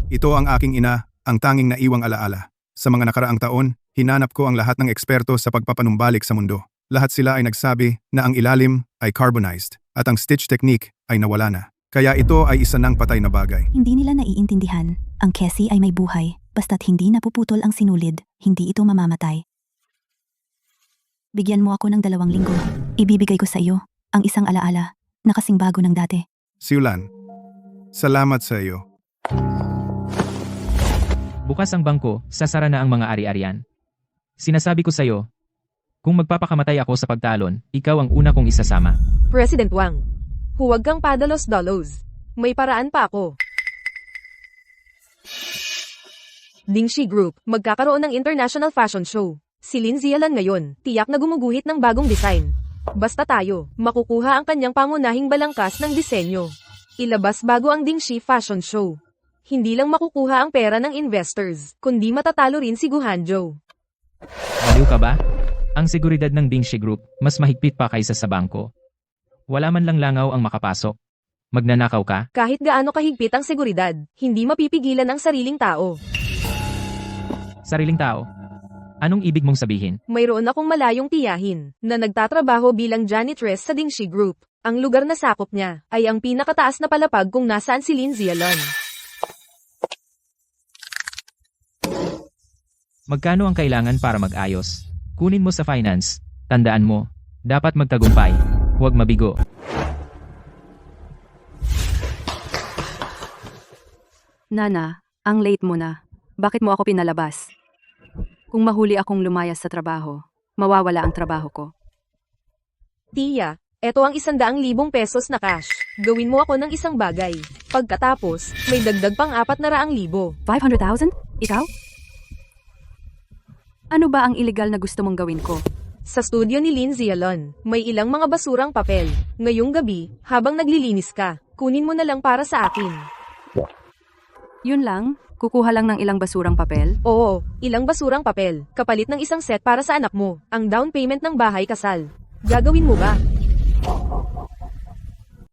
Ito ang aking ina, ang tanging naiwang alaala. Sa mga nakaraang taon, hinanap ko ang lahat ng eksperto sa pagpapanumbalik sa mundo. Lahat sila ay nagsabi na ang ilalim ay carbonized at ang stitch technique ay nawala na. Kaya ito ay isa ng patay na bagay. Hindi nila naiintindihan. Ang Kesi ay may buhay. Basta't hindi napuputol ang sinulid, hindi ito mamamatay. Bigyan mo ako ng 2 linggo. Ibibigay ko sa iyo ang isang alaala na kasing bago ng dati. Si Yulan, salamat sa iyo. Bukas ang bangko, sasara na ang mga ari-arian. Sinasabi ko sa'yo, kung magpapakamatay ako sa pagtalon, ikaw ang una kong isasama. President Wang, huwag kang padalos-dalos. May paraan pa ako. Dingxi Group, magkakaroon ng International Fashion Show. Si Lin Zialan ngayon, tiyak na gumuguhit ng bagong design. Basta tayo, makukuha ang kanyang pangunahing balangkas ng disenyo. Ilabas bago ang Dingxi Fashion Show. Hindi lang makukuha ang pera ng investors, kundi matatalo rin si Guhanzhou. Baliw ka ba? Ang seguridad ng Dingxi Group, mas mahigpit pa kaysa sa bangko. Wala man lang langaw ang makapasok. Magnanakaw ka? Kahit gaano kahigpit ang seguridad, hindi mapipigilan ang sariling tao. Sariling tao? Anong ibig mong sabihin? Mayroon akong malayong tiyahin, na nagtatrabaho bilang janitress sa Dingxi Group. Ang lugar na sakop niya, ay ang pinakataas na palapag kung nasaan si Lin Zialan. Magkano ang kailangan para mag-ayos? Kunin mo sa finance. Tandaan mo, dapat magtagumpay. Huwag mabigo. Nana, ang late mo na. Bakit mo ako pinalabas? Kung mahuli akong lumayas sa trabaho, mawawala ang trabaho ko. Tia, eto ang 100,000 pesos na cash. Gawin mo ako ng isang bagay. Pagkatapos, may dagdag pang 400,000. 500,000? Ikaw? Ano ba ang illegal na gusto mong gawin ko? Sa studio ni Lin Zialan, may ilang mga basurang papel. Ngayong gabi, habang naglilinis ka, kunin mo na lang para sa akin. Yun lang? Kukuha lang ng ilang basurang papel? Oo, ilang basurang papel, kapalit ng isang set para sa anak mo, ang down payment ng bahay kasal. Gagawin mo ba?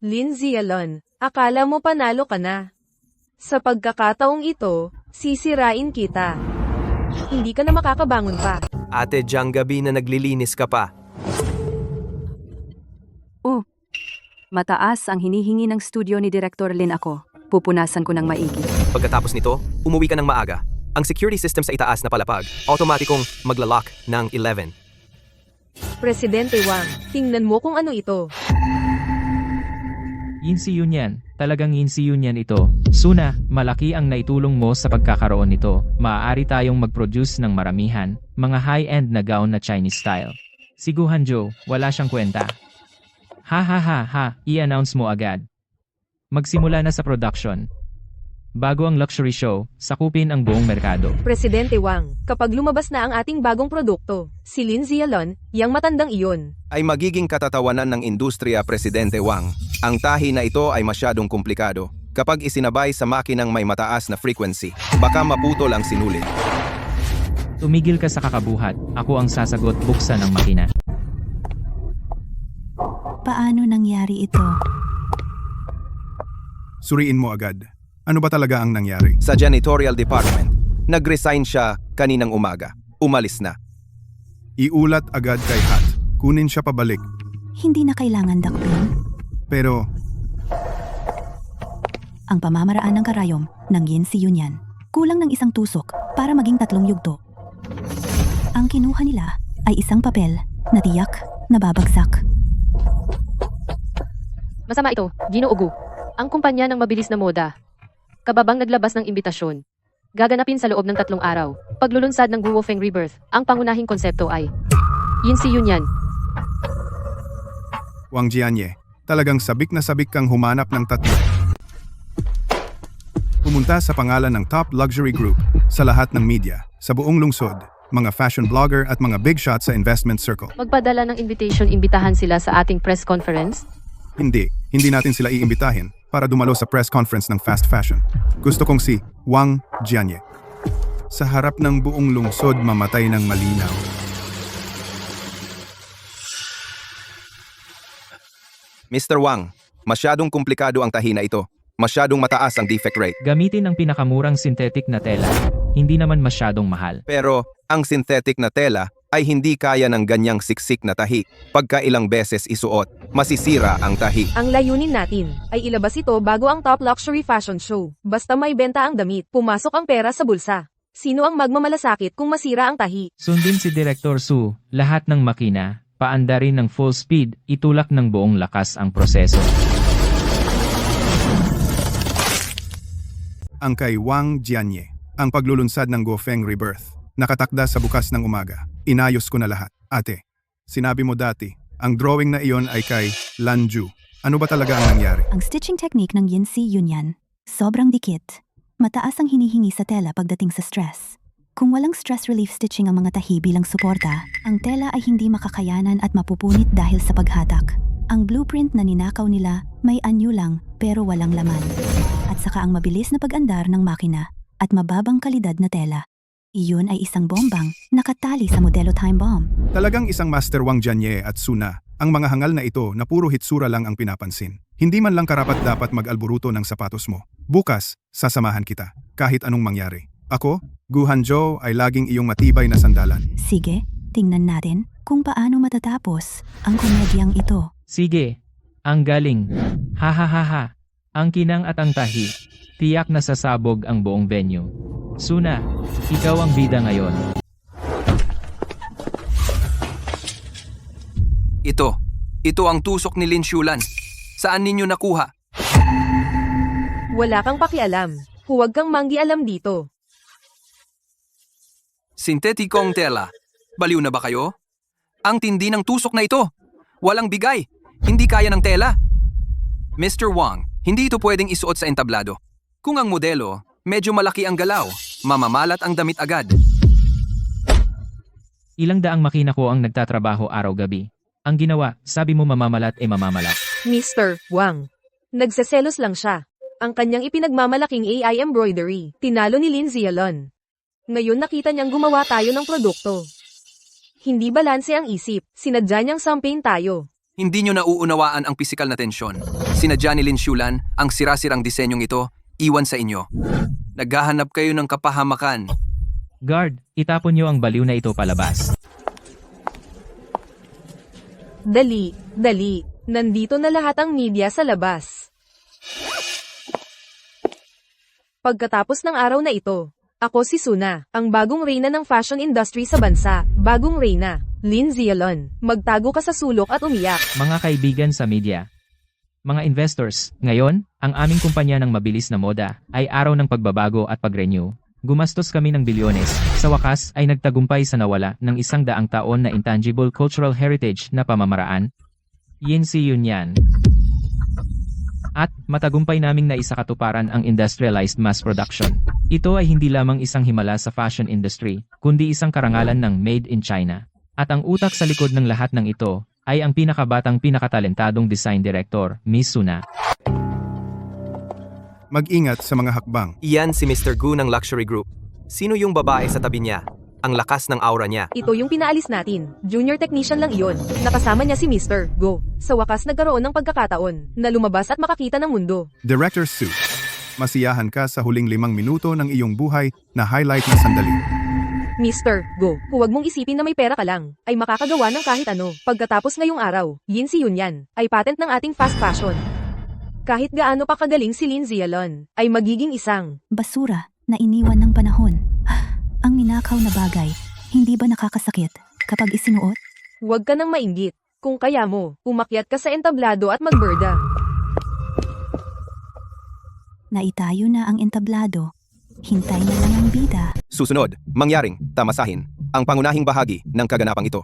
Lin Zialan, akala mo panalo ka na. Sa pagkakataong ito, sisirain kita. Hindi ka na makakabangon pa. Ate, diyang gabi na naglilinis ka pa. Mataas ang hinihingi ng studio ni Director Lin ako. Pupunasan ko ng maigi. Pagkatapos nito, umuwi ka ng maaga. Ang security system sa itaas na palapag, automatikong magla-lock ng 11. Presidente Wang, tingnan mo kung ano ito. Yinsi yun yan. Talagang yinsi yun yan ito. Suna, malaki ang naitulong mo sa pagkakaroon nito. Maaari tayong mag-produce ng maramihan, mga high-end na gown na Chinese style. Si Guhanzhou, wala siyang kwenta. Ha ha ha ha, i-announce mo agad. Magsimula na sa production. Bago ang luxury show, sakupin ang buong merkado. Presidente Wang, kapag lumabas na ang ating bagong produkto, si Lin Zialan, yang matandang iyon. Ay magiging katatawanan ng industriya, Presidente Wang. Ang tahi na ito ay masyadong komplikado. Kapag isinabay sa makinang may mataas na frequency, baka maputol ang sinulid. Tumigil ka sa kakabuhat, ako ang sasagot, buksan ang makina. Paano nangyari ito? Suriin mo agad. Ano ba talaga ang nangyari? Sa janitorial department, nag-resign siya kaninang umaga. Umalis na. Iulat agad kay Hat. Kunin siya pabalik. Hindi na kailangan dakpin. Pero, Ang pamamaraan ng karayom ng Yinsi Yunyan. Kulang ng isang tusok para maging 3 yugto. Ang kinuha nila ay isang papel na tiyak na babagsak. Masama ito, Gino Ugu. Ang kumpanya ng mabilis na moda. Kababang naglabas ng imbitasyon. Gaganapin sa loob ng 3 araw. Paglulunsad ng Guofeng Rebirth, ang pangunahing konsepto ay Yinsi Yunyan. Wang Jianye, talagang sabik na sabik kang humanap ng 3. Pumunta sa pangalan ng top luxury group sa lahat ng media, sa buong lungsod, mga fashion blogger at mga big shot sa investment circle. Magpadala ng invitation, imbitahan sila sa ating press conference. Hindi natin sila iimbitahin para dumalo sa press conference ng fast fashion. Gusto kong si Wang Jianye. Sa harap ng buong lungsod mamatay ng malinaw. Mr. Wang, masyadong komplikado ang tahi na ito. Masyadong mataas ang defect rate. Gamitin ang pinakamurang synthetic na tela. Hindi naman masyadong mahal. Pero, ang synthetic na tela ay hindi kaya ng ganyang siksik na tahi. Pagka ilang beses isuot, masisira ang tahi. Ang layunin natin ay ilabas ito bago ang top luxury fashion show. Basta may benta ang damit, pumasok ang pera sa bulsa. Sino ang magmamalasakit kung masira ang tahi? Sundin si Director Su, lahat ng makina, paandarin ng full speed, itulak ng buong lakas ang proseso. Ang kay Wang Jianye, ang paglulunsad ng Guofeng Rebirth. Nakatakda sa bukas ng umaga. Inayos ko na lahat. Ate, sinabi mo dati, ang drawing na iyon ay kay Lanju. Ano ba talaga ang nangyari? Ang stitching technique ng Yin Si Yunyan, sobrang dikit. Mataas ang hinihingi sa tela pagdating sa stress. Kung walang stress relief stitching ang mga tahi bilang suporta, ang tela ay hindi makakayanan at mapupunit dahil sa paghatak. Ang blueprint na ninakaw nila may anyo lang pero walang laman. At saka ang mabilis na pag-andar ng makina at mababang kalidad na tela. Iyon ay isang bombang nakatali sa modelo time bomb. Talagang isang master Wang Jianye at Suna. Ang mga hangal na ito na puro hitsura lang ang pinapansin. Hindi man lang karapat dapat mag-alburuto ng sapatos mo. Bukas, sasamahan kita, kahit anong mangyari. Ako, Gu Hanzhou ay laging iyong matibay na sandalan. Sige, tingnan natin kung paano matatapos ang komedyang ito. Sige, ang galing. Ha ha ha ha. Ang kinang at ang tahi. Tiyak na sasabog ang buong venue. Suna, ikaw ang bida ngayon. Ito ang tusok ni Lin Shulan. Saan ninyo nakuha? Wala kang pakialam. Huwag kang manggialam dito. Sintetikong tela. Baliw na ba kayo? Ang tindi ng tusok na ito. Walang bigay. Hindi kaya ng tela. Mr. Wang, hindi ito pwedeng isuot sa entablado. Kung ang modelo, medyo malaki ang galaw, mamamalat ang damit agad. Ilang daang makina ko ang nagtatrabaho araw-gabi. Ang ginawa, sabi mo mamamalat mamamalat. Mr. Wang. Nagseselos lang siya. Ang kanyang ipinagmamalaking AI embroidery, tinalo ni Lin Zialon. Ngayon nakita niyang gumawa tayo ng produkto. Hindi balanse ang isip, sinadya niyang sampain tayo. Hindi nyo nauunawaan ang pisikal na tensyon. Sinadya ni Lin Shulan ang sira-sirang disenyong ito, iwan sa inyo. Naghahanap kayo ng kapahamakan. Guard, itapon niyo ang baliw na ito palabas. Dali, dali. Nandito na lahat ang media sa labas. Pagkatapos ng araw na ito, ako si Suna, ang bagong reyna ng fashion industry sa bansa. Bagong reyna, Lin Zialon. Magtago ka sa sulok at umiyak. Mga kaibigan sa media. Mga investors, ngayon, ang aming kumpanya ng mabilis na moda ay araw ng pagbabago at pag-renew. Gumastos kami ng bilyones, sa wakas ay nagtagumpay sa nawala ng 100 taon na intangible cultural heritage na pamamaraan. Yin Si Yunyan. At matagumpay naming naisakatuparan ang industrialized mass production. Ito ay hindi lamang isang himala sa fashion industry, kundi isang karangalan ng Made in China. At ang utak sa likod ng lahat ng ito ay ang pinakabatang pinakatalentadong design director, Miss Suna. Mag-ingat sa mga hakbang. Iyan si Mr. Gu ng Luxury Group. Sino yung babae sa tabi niya? Ang lakas ng aura niya. Ito yung pinaalis natin. Junior technician lang iyon. Nakasama niya si Mr. Go. Sa wakas nagkaroon ng pagkakataon na lumabas at makakita ng mundo. Director Su, masiyahan ka sa huling 5 minuto ng iyong buhay na highlight na sandali. Mr. Go, huwag mong isipin na may pera ka lang, ay makakagawa ng kahit ano. Pagkatapos ngayong araw, Yin Si Yunyan, ay patent ng ating fast fashion. Kahit gaano pa kagaling si Lin Zialon, ay magiging isang Basura na iniwan ng panahon. Ang ninakaw na bagay, hindi ba nakakasakit kapag isinuot? huwag ka nang mainggit. Kung kaya mo, umakyat ka sa entablado at magberda. Naitayo na ang entablado. Hintay na lang ang bida. Susunod, mangyaring, tamasahin, ang pangunahing bahagi ng kaganapang ito.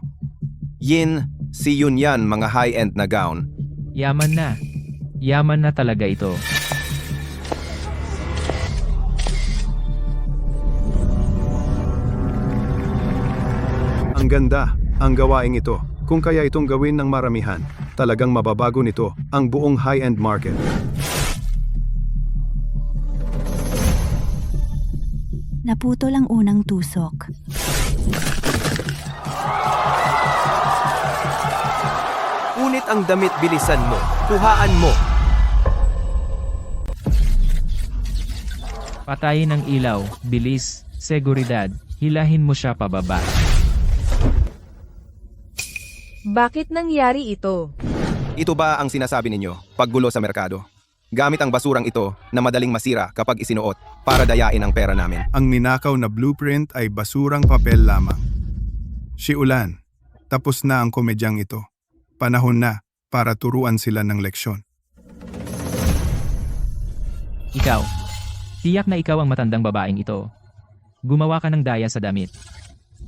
Yin Si Yunyan mga high-end na gown. Yaman na. Yaman na talaga ito. Ang ganda, ang gawaing ito. Kung kaya itong gawin ng maramihan, talagang mababago nito ang buong high-end market. Naputol ang unang tusok. Ngunit ang damit bilisan mo, kuhaan mo. Patayin ang ilaw, bilis, seguridad, hilahin mo siya pababa. Bakit nangyari ito? Ito ba ang sinasabi ninyo, paggulo sa merkado? Gamit ang basurang ito na madaling masira kapag isinuot para dayain ang pera namin. Ang ninakaw na blueprint ay basurang papel lamang. Siulan, tapos na ang komedyang ito. Panahon na para turuan sila ng leksyon. Ikaw. Tiyak na ikaw ang matandang babaeng ito. Gumawa ka ng daya sa damit.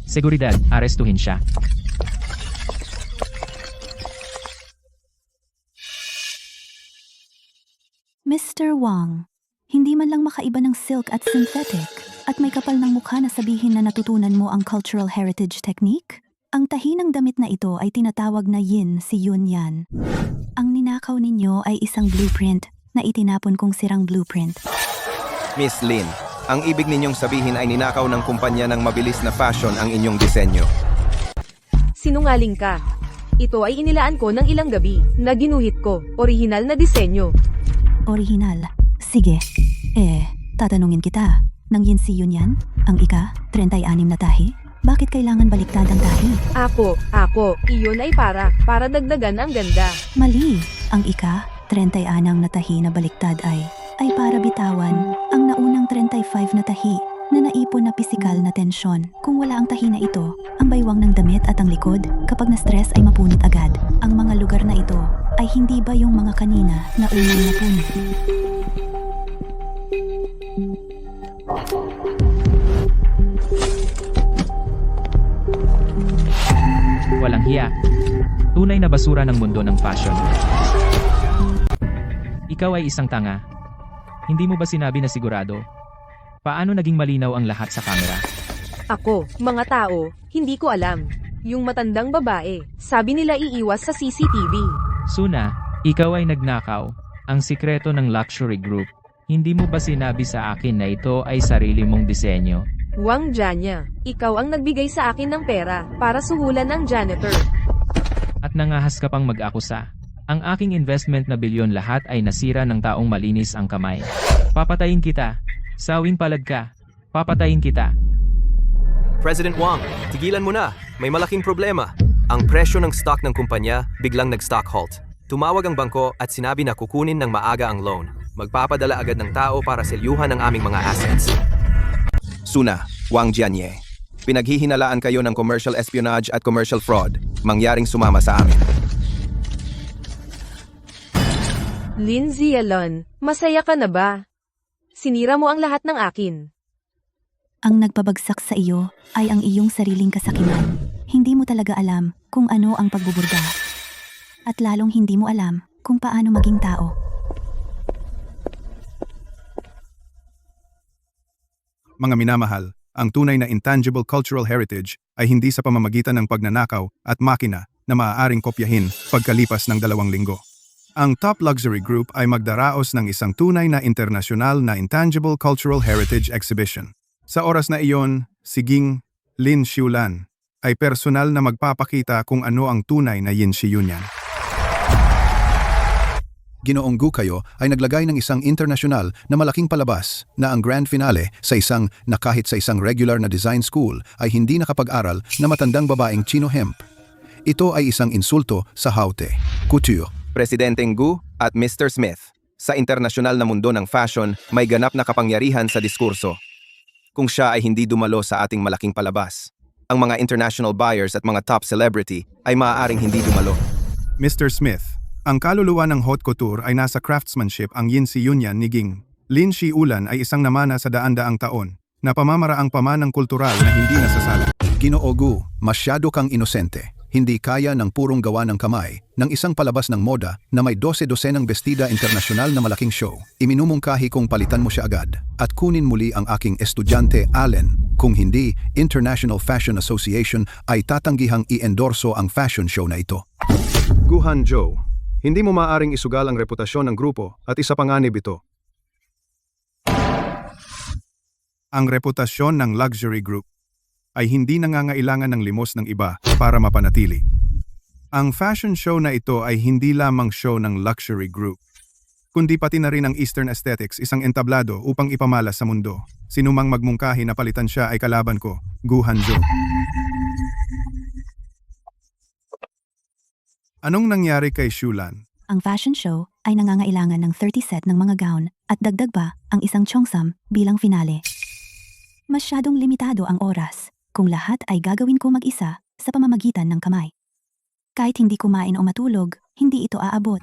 Seguridad, arestuhin siya. Mr. Wang, hindi man lang makaiba ng silk at synthetic at may kapal ng mukha na sabihin na natutunan mo ang cultural heritage technique? Ang tahi ng damit na ito ay tinatawag na yin si Yun Yan. Ang ninakaw ninyo ay isang blueprint na itinapon kong sirang blueprint. Miss Lin, ang ibig ninyong sabihin ay ninakaw ng kumpanya ng mabilis na fashion ang inyong disenyo. Sinungaling ka. Ito ay inilaan ko ng ilang gabi na ginuhit ko, orihinal na disenyo. Orihinal. Sige. Tatanungin kita. Nang yin si Yun Yan, ang ika-36 na tahi? Bakit kailangan baliktad ang tahi? Ako, iyon ay para dagdagan ang ganda. Mali. Ang ika-36 na tahi na baliktad ay para bitawan ang naunang 35 na tahi na naipon na pisikal na tensyon. Kung wala ang tahi na ito, ang baywang ng damit at ang likod, kapag na-stress ay mapunit agad. Ang mga lugar na ito ay hindi ba yung mga kanina na unang napunit? Walang hiya. Tunay na basura ng mundo ng fashion. Ikaw ay isang tanga. Hindi mo ba sinabi na sigurado? Paano naging malinaw ang lahat sa kamera? Ako, mga tao, hindi ko alam. Yung matandang babae, sabi nila iiwas sa CCTV. Suna, ikaw ay nagnakaw. Ang sikreto ng luxury group. Hindi mo ba sinabi sa akin na ito ay sarili mong disenyo? Wang Janya, ikaw ang nagbigay sa akin ng pera para suhulan ng janitor. At nangahas ka pang mag-akusa. Ang aking investment na bilyon lahat ay nasira ng taong malinis ang kamay. Papatayin kita. Sawing palad ka. Papatayin kita. President Wang, tigilan mo na. May malaking problema. Ang presyo ng stock ng kumpanya biglang nag-stock halt. Tumawag ang bangko at sinabi na kukunin ng maaga ang loan. Magpapadala agad ng tao para selyuhan ang aming mga assets. Suna, Wang Jianye. Pinaghihinalaan kayo ng commercial espionage at commercial fraud. Mangyaring sumama sa amin. Lin Zialon, masaya ka na ba? Sinira mo ang lahat ng akin. Ang nagpabagsak sa iyo ay ang iyong sariling kasakiman. Hindi mo talaga alam kung ano ang pagbuburda. At lalong hindi mo alam kung paano maging tao. Mga minamahal, ang tunay na intangible cultural heritage ay hindi sa pamamagitan ng pagnanakaw at makina na maaaring kopyahin pagkalipas ng 2 linggo. Ang top luxury group ay magdaraos ng isang tunay na internasyonal na intangible cultural heritage exhibition. Sa oras na iyon, si Ging Lin Xiulan ay personal na magpapakita kung ano ang tunay na Yin Si Yun Yan. Ginoong Gu kayo ay naglagay ng isang internasyonal na malaking palabas na ang grand finale sa isang na kahit sa isang regular na design school ay hindi nakapag-aral na matandang babaeng Chino Hemp. Ito ay isang insulto sa haute, couture. Presidenteng Gu at Mr. Smith. Sa internasyonal na mundo ng fashion, may ganap na kapangyarihan sa diskurso. Kung siya ay hindi dumalo sa ating malaking palabas, ang mga international buyers at mga top celebrity ay maaaring hindi dumalo. Mr. Smith, ang kaluluwa ng haute couture ay nasa craftsmanship. Ang Yin Si Yun Yan ni Ging Lin Xiulan ay isang namana sa daan-daang taon na pamamaraang pamanang kultural na hindi nasasala. Ginoo Gu, masyado kang inosente. Hindi kaya ng purong gawa ng kamay ng isang palabas ng moda na may 12-dosenang bestida internasyonal na malaking show. Iminumungkahi kong palitan mo siya agad at kunin muli ang aking estudyante Allen. Kung hindi, International Fashion Association ay tatanggihang i-endorso ang fashion show na ito. Guhan Zhou, hindi mo maaring isugal ang reputasyon ng grupo at isa panganib ito. Ang reputasyon ng luxury group ay hindi nangangailangan ng limos ng iba para mapanatili. Ang fashion show na ito ay hindi lamang show ng luxury group, kundi pati na rin ang Eastern Aesthetics, isang entablado upang ipamalas sa mundo. Sinumang magmungkahi na palitan siya ay kalaban ko, Guhan Zhou. Anong nangyari kay Xiulan? Ang fashion show ay nangangailangan ng 30 set ng mga gown at dagdag pa ang isang cheongsam bilang finale. Masyadong limitado ang oras kung lahat ay gagawin ko mag-isa sa pamamagitan ng kamay. Kahit hindi kumain o matulog, hindi ito aabot.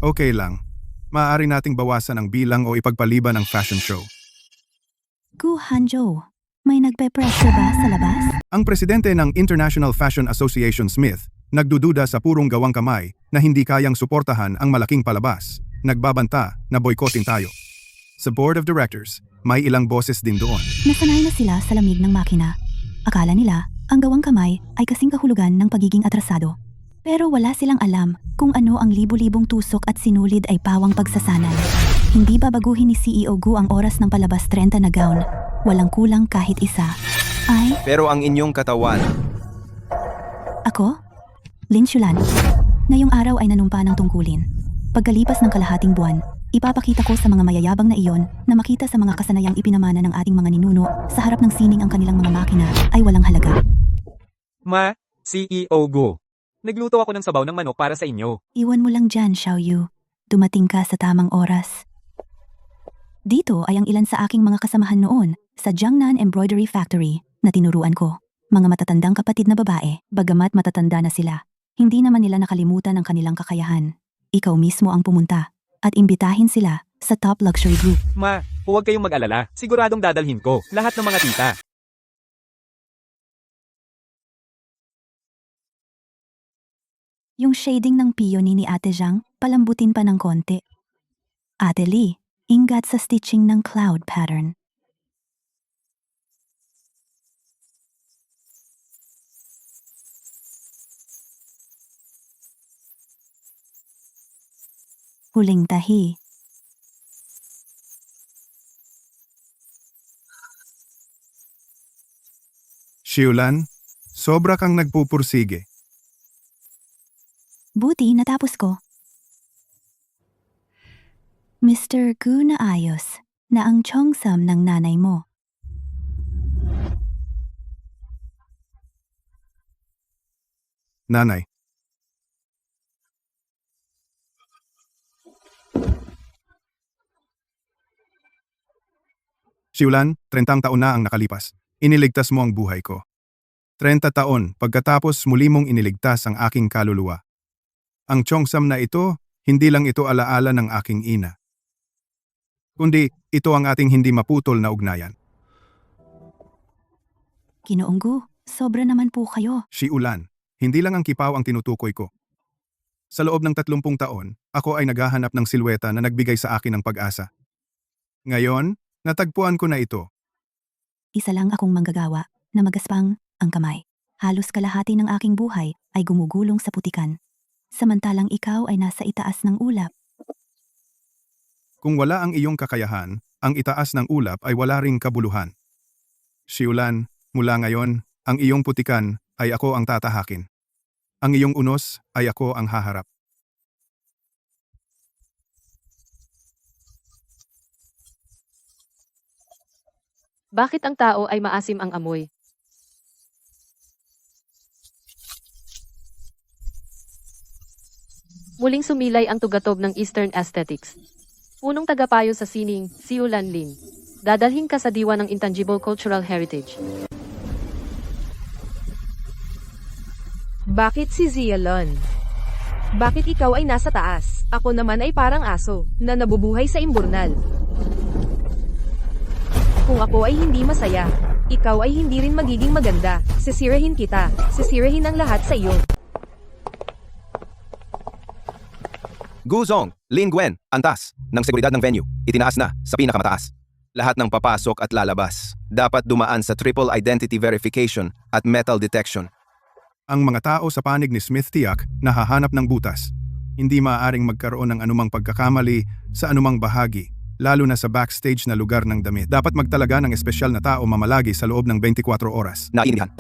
Okay lang. Maaari nating bawasan ang bilang o ipagpaliban ng fashion show. Guhan Zhou, may nagpe-pressure ba sa labas? Ang presidente ng International Fashion Association Smith nagdududa sa purong gawang kamay na hindi kayang suportahan ang malaking palabas. nagbabanta na boycotting tayo. Sa Board of Directors, may ilang boses din doon. Nasanay na sila sa lamig ng makina. Akala nila, ang gawang kamay ay kasing kahulugan ng pagiging atrasado. Pero wala silang alam kung ano ang libu-libong tusok at sinulid ay pawang pagsasanay. Hindi babaguhin ni CEO Gu ang oras ng palabas 30 na gown. Walang kulang kahit isa. Ay, Pero ang inyong katawan, ako? Lin Xulan. Ngayong araw ay nanumpa ng tungkulin. Pagkalipas ng kalahating buwan, ipapakita ko sa mga mayayabang na iyon na makita sa mga kasanayang ipinamana ng ating mga ninuno sa harap ng sining ang kanilang mga makina ay walang halaga. Ma, CEO Go. Nagluto ako ng sabaw ng manok para sa inyo. Iwan mo lang dyan, Xiaoyu. Dumating ka sa tamang oras. Dito ay ang ilan sa aking mga kasamahan noon sa Jiangnan Embroidery Factory na tinuruan ko. Mga matatandang kapatid na babae, bagamat matatanda na sila. Hindi naman nila nakalimutan ang kanilang kakayahan. Ikaw mismo ang pumunta at imbitahin sila sa top luxury group. Ma, huwag kayong mag-alala. Siguradong dadalhin ko lahat ng mga tita. Yung shading ng peony ni Ate Zhang, palambutin pa ng konti. Ate Lee, ingat sa stitching ng cloud pattern. Huling tahi. Xiulan, sobra kang nagpupursige. Buti natapos ko. Mr. Gu na ayos na ang chongsam ng nanay mo. Nanay. Xiulan, 30 taon na ang nakalipas. Iniligtas mo ang buhay ko. 30 taon pagkatapos muli mong iniligtas ang aking kaluluwa. Ang chongsam na ito, hindi lang ito alaala ng aking ina. Kundi, ito ang ating hindi maputol na ugnayan. Ginoong Gu, sobra naman po kayo. Xiulan, hindi lang ang kipaw ang tinutukoy ko. Sa loob ng 30 taon, ako ay naghahanap ng silweta na nagbigay sa akin ng pag-asa. Ngayon, natagpuan ko na ito. Isa lang akong manggagawa na magaspang ang kamay. Halos kalahati ng aking buhay ay gumugulong sa putikan. Samantalang ikaw ay nasa itaas ng ulap. Kung wala ang iyong kakayahan, ang itaas ng ulap ay wala ring kabuluhan. Xiulan, mula ngayon, ang iyong putikan ay ako ang tatahakin. Ang iyong unos ay ako ang haharap. Bakit ang tao ay maasim ang amoy? Muling sumilay ang tugatog ng Eastern Aesthetics. Punong tagapayo sa sining, Xiulan Lin. Dadalhin ka sa diwa ng Intangible Cultural Heritage. Bakit si Zialon? Bakit ikaw ay nasa taas? Ako naman ay parang aso, na nabubuhay sa imburnal. Kung ako ay hindi masaya, ikaw ay hindi rin magiging maganda. Sisirahin kita, sisirahin ang lahat sa iyo. Guzong, Lin Gwen, antas ng seguridad ng venue, itinaas na sa pinakamataas. Lahat ng papasok at lalabas dapat dumaan sa triple identity verification at metal detection. Ang mga tao sa panig ni Smith tiyak nahahanap ng butas. Hindi maaaring magkaroon ng anumang pagkakamali sa anumang bahagi, lalo na sa backstage na lugar ng damit. Dapat magtalaga ng espesyal na tao mamalagi sa loob ng 24 oras. Naiintindihan.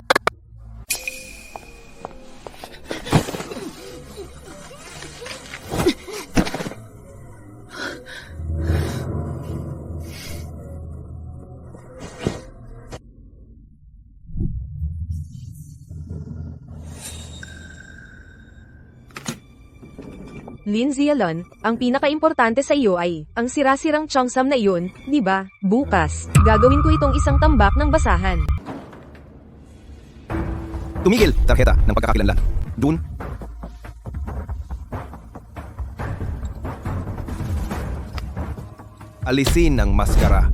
Lin Zialon, ang pinaka-importante sa iyo ay, ang sirasirang chongsam na iyon, di ba? Bukas, gagawin ko itong isang tambak ng basahan. Tumigil, tarjeta ng pagkakakilanlan. Dun. Alisin ang maskara.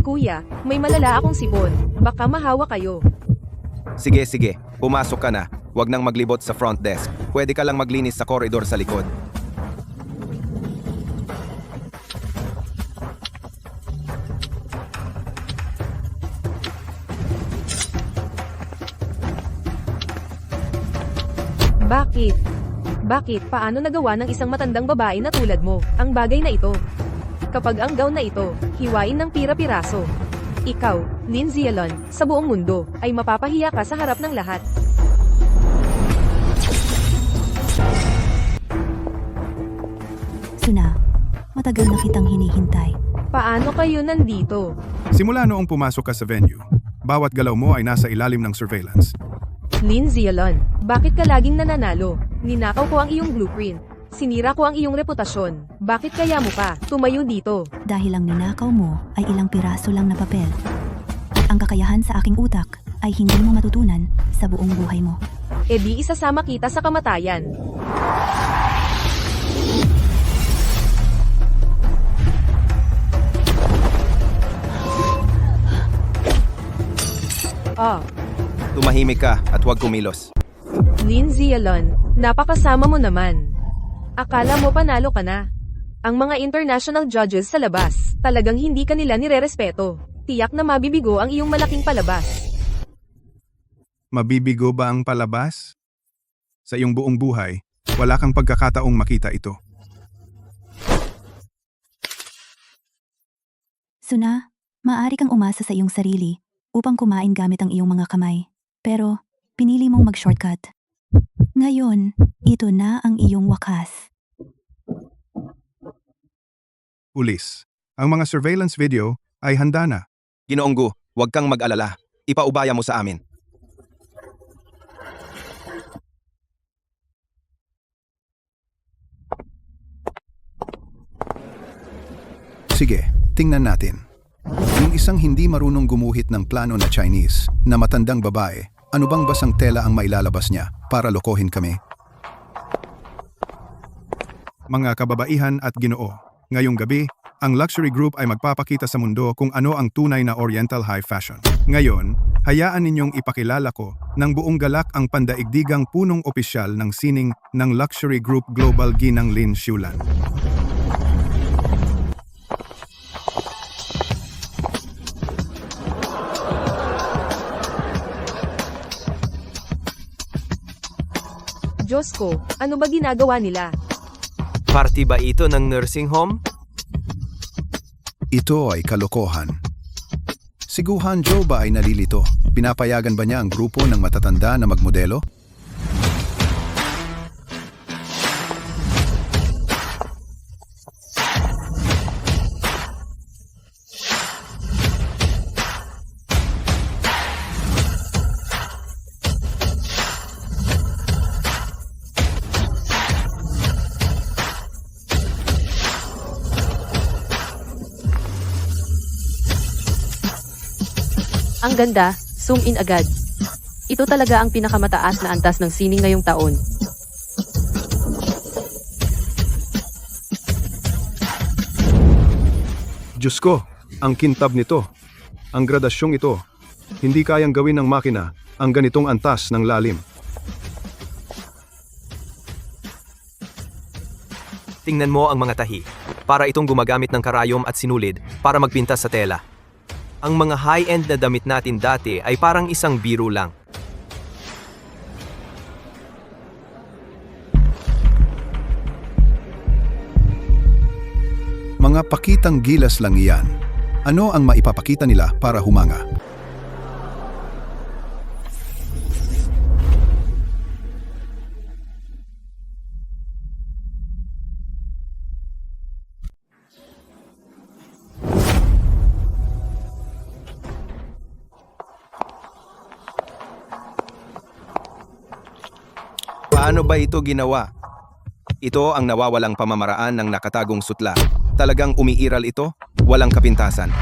Kuya, may malala akong sipon. Baka mahawa kayo. Sige, pumasok ka na. Huwag nang maglibot sa front desk. Pwede ka lang maglinis sa koridor sa likod. Bakit? Bakit paano nagawa ng isang matandang babae na tulad mo ang bagay na ito? Kapag ang gown na ito, hiwain ng pira-piraso. Ikaw, Lin Zialon, sa buong mundo, ay mapapahiya ka sa harap ng lahat. Suna, matagal na kitang hinihintay. Paano kayo nandito? Simula noong pumasok ka sa venue, bawat galaw mo ay nasa ilalim ng surveillance. Lin Zialon, bakit ka laging nananalo? Ninakaw ko ang iyong blueprint. Sinira ko ang iyong reputasyon. Bakit kaya mo pa tumayo dito? Dahil ang ninakaw mo ay ilang piraso lang na papel. At ang kakayahan sa aking utak ay hindi mo matutunan sa buong buhay mo. E di isasama kita sa kamatayan. Ah, Tumahimik ka at huwag kumilos. Lin Zialon, napakasama mo naman. Akala mo panalo ka na. Ang mga international judges sa labas, talagang hindi ka nila nirerespeto. Tiyak na mabibigo ang iyong malaking palabas. Mabibigo ba ang palabas? Sa iyong buong buhay, wala kang pagkakataong makita ito. Suna, maaari kang umasa sa iyong sarili upang kumain gamit ang iyong mga kamay. Pero, pinili mong mag-shortcut. Ngayon, ito na ang iyong wakas. Ulis, ang mga surveillance video ay handa na. Ginoong Gu, huwag kang mag-alala. Ipaubaya mo sa amin. Sige, tingnan natin. Yung isang hindi marunong gumuhit ng plano na Chinese, na matandang babae, ano bang basang tela ang mailalabas niya para lokohin kami? Mga kababaihan at ginoo, ngayong gabi, ang luxury group ay magpapakita sa mundo kung ano ang tunay na Oriental high fashion. Ngayon, hayaan ninyong ipakilala ko ng buong galak ang pandaigdigang punong opisyal ng sining ng luxury group Global Ginang Lin Xulan. Diyos ko, ano ba ginagawa nila? Party ba ito ng nursing home? Ito ay kalokohan. Si Guhan Zhou ba ay nalilito? Pinapayagan ba niya ang grupo ng matatanda na magmodelo? Ang ganda, zoom in agad. Ito talaga ang pinakamataas na antas ng sining ngayong taon. Diyos ko, ang kintab nito. Ang gradasyong ito. Hindi kayang gawin ng makina ang ganitong antas ng lalim. Tingnan mo ang mga tahi. Para itong gumagamit ng karayom at sinulid para magpintas sa tela. Ang mga high-end na damit natin dati ay parang isang biro lang. Mga pakitang gilas lang iyan. Ano ang maipapakita nila para humanga? Paano ba ito ginawa? Ito ang nawawalang pamamaraan ng nakatagong sutla. Talagang umiiral ito, walang kapintasan.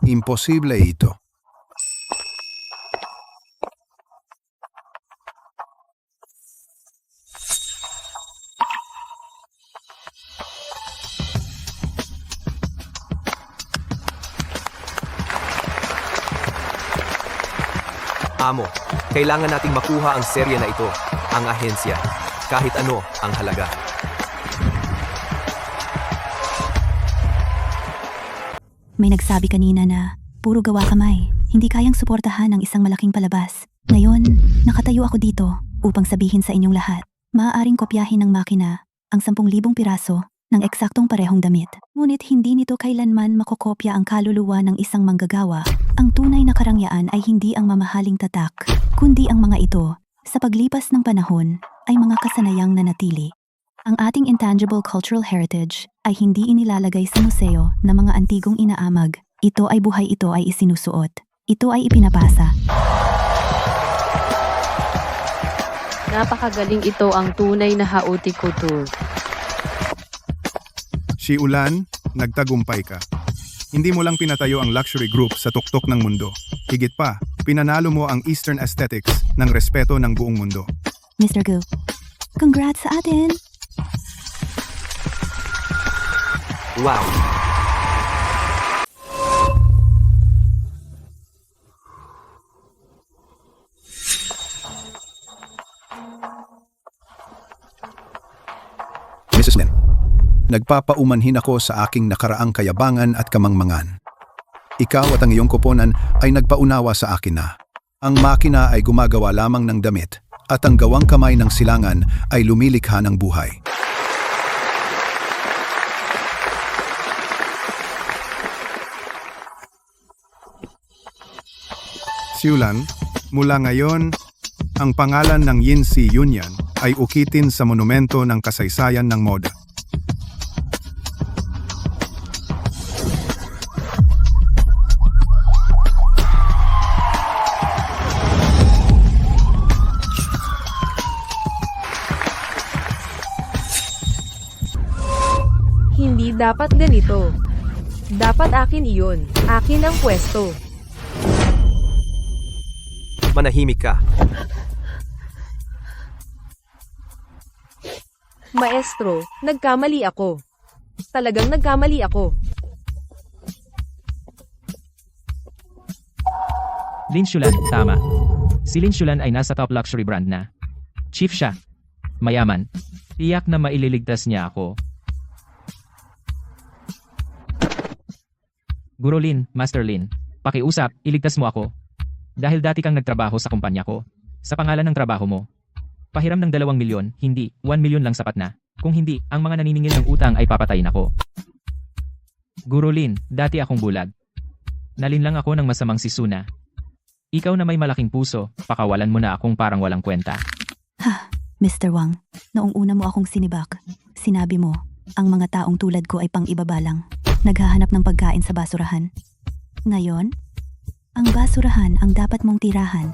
Imposible ito. Amo, kailangan nating makuha ang serye na ito, ang ahensya, kahit ano ang halaga. May nagsabi kanina na puro gawa kamay, hindi kayang suportahan ang isang malaking palabas. Ngayon, nakatayo ako dito upang sabihin sa inyong lahat. Maaaring kopyahin ng makina ang 10,000 piraso ng eksaktong parehong damit. Ngunit hindi nito kailanman makokopya ang kaluluwa ng isang manggagawa. Ang tunay na karangyaan ay hindi ang mamahaling tatak, kundi ang mga ito, sa paglipas ng panahon, ay mga kasanayang nanatili. Ang ating intangible cultural heritage ay hindi inilalagay sa museo na mga antigong inaamag. Ito ay buhay, ito ay isinusuot. Ito ay ipinapasa. Napakagaling, ito ang tunay na haute couture. Si Ulan, nagtagumpay ka. Hindi mo lang pinatayo ang luxury group sa tuktok ng mundo. Higit pa, pinanalo mo ang Eastern aesthetics ng respeto ng buong mundo. Mr. Gu, congrats sa atin! Wow! Mrs. Lin, nagpapaumanhin ako sa aking nakaraang kayabangan at kamangmangan. Ikaw at ang iyong koponan ay nagpaunawa sa akin na ang makina ay gumagawa lamang ng damit at ang gawang kamay ng silangan ay lumilikha ng buhay. Si Ulan, mula ngayon, ang pangalan ng Yinsi Union ay ukitin sa monumento ng kasaysayan ng moda. Hindi dapat ganito. Dapat akin iyon. Akin ang pwesto. Manahimik ka. Maestro, nagkamali ako. Talagang nagkamali ako. Lin Xulan, tama. Si Lin Xulan ay nasa top luxury brand na. Chief siya. Mayaman. Tiyak na maililigtas niya ako. Guro Lin, Master Lin, pakiusap, iligtas mo ako. Dahil dati kang nagtrabaho sa kumpanya ko. Sa pangalan ng trabaho mo. Pahiram ng 2 milyon, hindi, 1 milyon lang sapat na. Kung hindi, ang mga naniningil ng utang ay papatayin ako. Guro Lin, dati akong bulag. Nalinlang ako ng masamang si Suna. Ikaw na may malaking puso, pakawalan mo na akong parang walang kwenta. Ha, Mr. Wang, noong una mo akong sinibak, sinabi mo, ang mga taong tulad ko ay pang-ibabalang, naghahanap ng pagkain sa basurahan. Ngayon, ang basurahan ang dapat mong tirahan.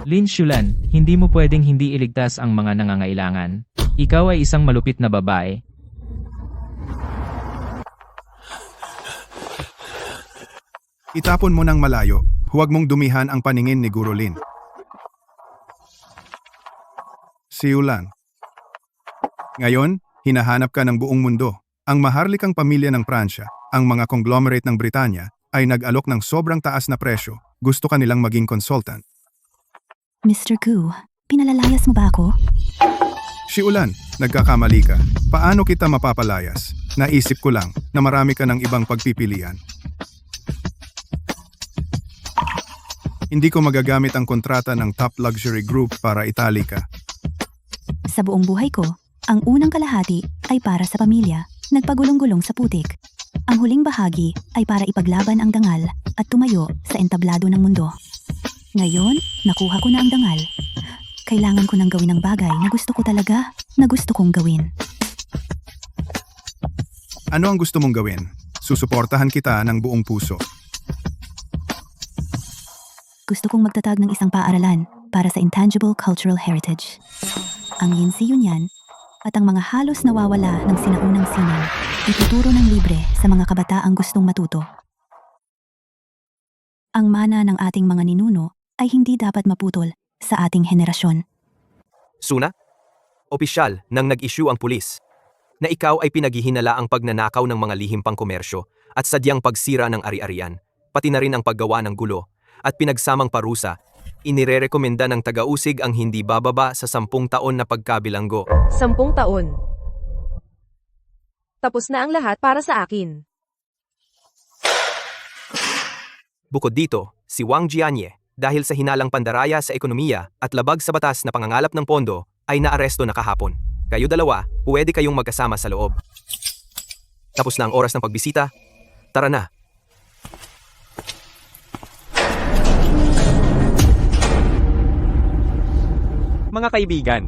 Lin Xulan, hindi mo pwedeng hindi iligtas ang mga nangangailangan. Ikaw ay isang malupit na babae. Itapon mo ng malayo, huwag mong dumihan ang paningin ni Guro Lin. Si Ulan. Ngayon, hinahanap ka ng buong mundo. Ang maharlikang pamilya ng Pransya, ang mga conglomerate ng Britanya, ay nag-alok ng sobrang taas na presyo. Gusto ka nilang maging consultant. Mr. Gu, pinalalayas mo ba ako? Si Ulan, nagkakamali ka. Paano kita mapapalayas? Naisip ko lang na marami ka ng ibang pagpipilian. Hindi ko magagamit ang kontrata ng top luxury group para itali ka. Sa buong buhay ko, ang unang kalahati ay para sa pamilya, nagpagulong-gulong sa putik. Ang huling bahagi ay para ipaglaban ang dangal at tumayo sa entablado ng mundo. Ngayon, nakuha ko na ang dangal. Kailangan ko nang gawin ang bagay na gusto ko talaga, na gusto kong gawin. Ano ang gusto mong gawin? Susuportahan kita ng buong puso. Gusto kong magtatag ng isang paaralan para sa intangible cultural heritage. Ang Yinsi Union at ang mga halos nawawala ng sinaunang sining, ituturo ng libre sa mga kabataang gustong matuto. Ang mana ng ating mga ninuno ay hindi dapat maputol sa ating henerasyon. Suna? Opisyal nang nag-issue ang pulis na ikaw ay pinaghihinala ang pagnanakaw ng mga lihim pang komersyo at sadyang pagsira ng ari-arian, pati na rin ang paggawa ng gulo at pinagsamang parusa. Inirerekomenda ng taga-usig ang hindi bababa sa 10 taon na pagkabilanggo. 10 taon. Tapos na ang lahat para sa akin. Bukod dito, si Wang Jianye, dahil sa hinalang pandaraya sa ekonomiya at labag sa batas na pangangalap ng pondo, ay naaresto na kahapon. Kayo dalawa, pwede kayong magkasama sa loob. Tapos na ang oras ng pagbisita. Tara na. Mga kaibigan,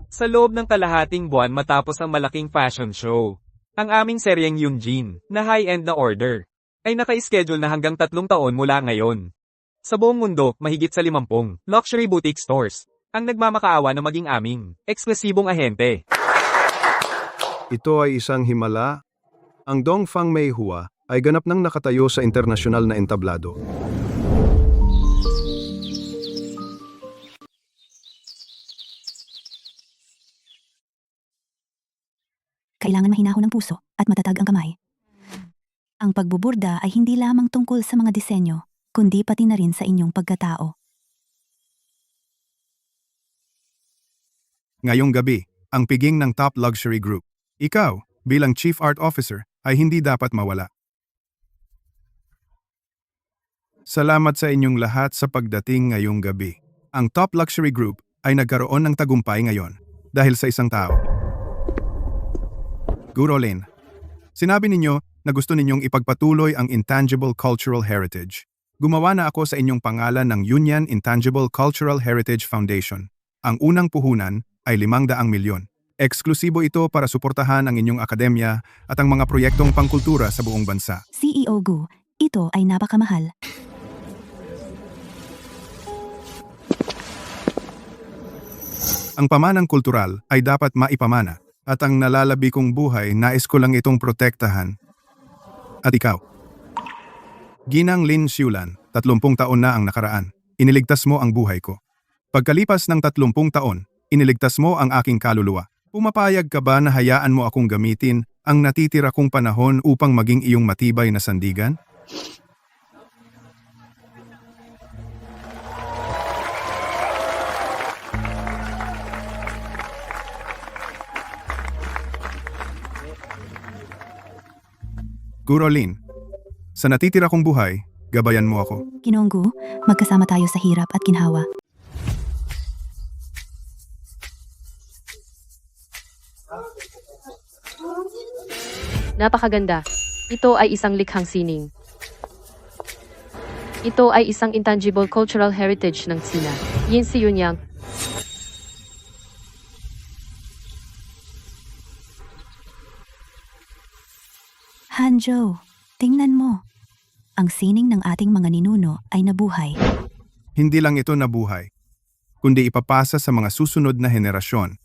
sa loob ng kalahating buwan matapos ang malaking fashion show, ang aming seryeng Yunjin, na high-end na order, ay naka-schedule na hanggang 3 taon mula ngayon. Sa buong mundo, mahigit sa 50 luxury boutique stores ang nagmamakaawa na maging aming eksklusibong ahente. Ito ay isang himala. Ang Dongfang Meihua ay ganap nang nakatayo sa internasyonal na entablado. Kailangan mahinahon ng puso at matatag ang kamay. Ang pagbuburda ay hindi lamang tungkol sa mga disenyo, kundi pati na rin sa inyong pagkatao. Ngayong gabi, ang piging ng top luxury group. Ikaw, bilang Chief Art Officer, ay hindi dapat mawala. Salamat sa inyong lahat sa pagdating ngayong gabi. Ang top luxury group ay nagkaroon ng tagumpay ngayon dahil sa isang tao. Guro Lin, sinabi ninyo na gusto ninyong ipagpatuloy ang intangible cultural heritage. Gumawa na ako sa inyong pangalan ng Yunyan Intangible Cultural Heritage Foundation. Ang unang puhunan ay 500 milyon. Eksklusibo ito para suportahan ang inyong akademya at ang mga proyektong pangkultura sa buong bansa. CEO Gu, ito ay napakamahal. Ang pamanang kultural ay dapat maipamana at ang nalalabi kong buhay nais ko lang itong protektahan. At ikaw? Ginang Lin Xiulan, 30 taon na ang nakaraan. Iniligtas mo ang buhay ko. Pagkalipas ng 30 taon, iniligtas mo ang aking kaluluwa. Pumapayag ka ba na hayaan mo akong gamitin ang natitira kong panahon upang maging iyong matibay na sandigan? Guro Lin, sa natitira kong buhay, gabayan mo ako. Ginoong Gu, magkasama tayo sa hirap at ginhawa. Napakaganda. Ito ay isang likhang sining. Ito ay isang intangible cultural heritage ng Sina. Yin si Yunyang. Hanjo, tingnan mo. Ang sining ng ating mga ninuno ay nabuhay. Hindi lang ito nabuhay, kundi ipapasa sa mga susunod na henerasyon